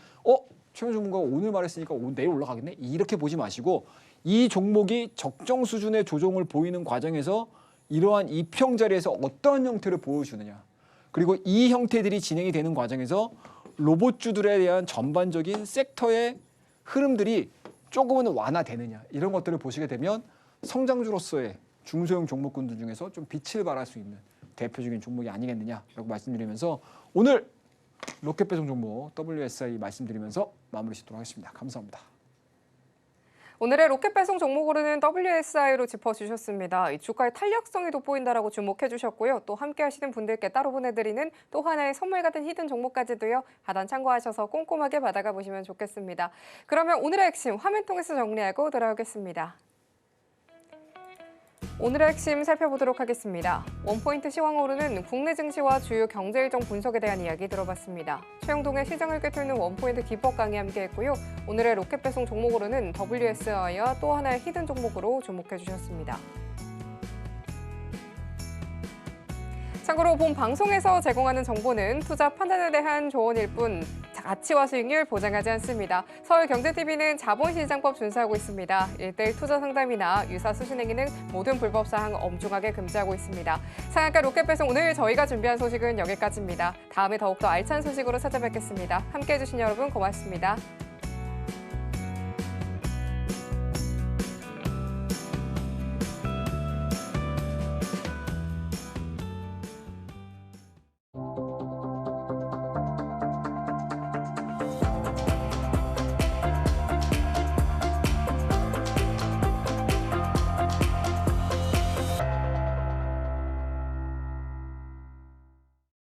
[SPEAKER 2] 최영 전문가가 오늘 말했으니까 내일 올라가겠네? 이렇게 보지 마시고 이 종목이 적정 수준의 조정을 보이는 과정에서 이러한 이평 자리에서 어떠한 형태를 보여주느냐. 그리고 이 형태들이 진행이 되는 과정에서 로봇주들에 대한 전반적인 섹터의 흐름들이 조금은 완화되느냐. 이런 것들을 보시게 되면 성장주로서의 중소형 종목군들 중에서 좀 빛을 발할 수 있는 대표적인 종목이 아니겠느냐라고 말씀드리면서 오늘 로켓 배송 종목 WSI 말씀드리면서 마무리 짓도록 하겠습니다. 감사합니다.
[SPEAKER 1] 오늘의 로켓 배송 종목으로는 WSI로 짚어주셨습니다. 이 주가의 탄력성이 돋보인다라고 주목해 주셨고요. 또 함께 하시는 분들께 따로 보내드리는 또 하나의 선물 같은 히든 종목까지도요. 하단 참고하셔서 꼼꼼하게 받아가 보시면 좋겠습니다. 그러면 오늘의 핵심 화면 통해서 정리하고 돌아오겠습니다. 오늘의 핵심 살펴보도록 하겠습니다. 원포인트 시황으로는 국내 증시와 주요 경제 일정 분석에 대한 이야기 들어봤습니다. 최영동의 시장을 꿰뚫는 원포인트 기법 강의 함께했고요. 오늘의 로켓 배송 종목으로는 WSI와 또 하나의 히든 종목으로 주목해 주셨습니다. 참고로 본 방송에서 제공하는 정보는 투자 판단에 대한 조언일 뿐 가치와 수익률 보장하지 않습니다. 서울경제TV는 자본시장법 준수하고 있습니다. 1:1 투자 상담이나 유사 수신행위는 모든 불법 사항 엄중하게 금지하고 있습니다. 상한가 로켓배송 오늘 저희가 준비한 소식은 여기까지입니다. 다음에 더욱더 알찬 소식으로 찾아뵙겠습니다. 함께해 주신 여러분 고맙습니다.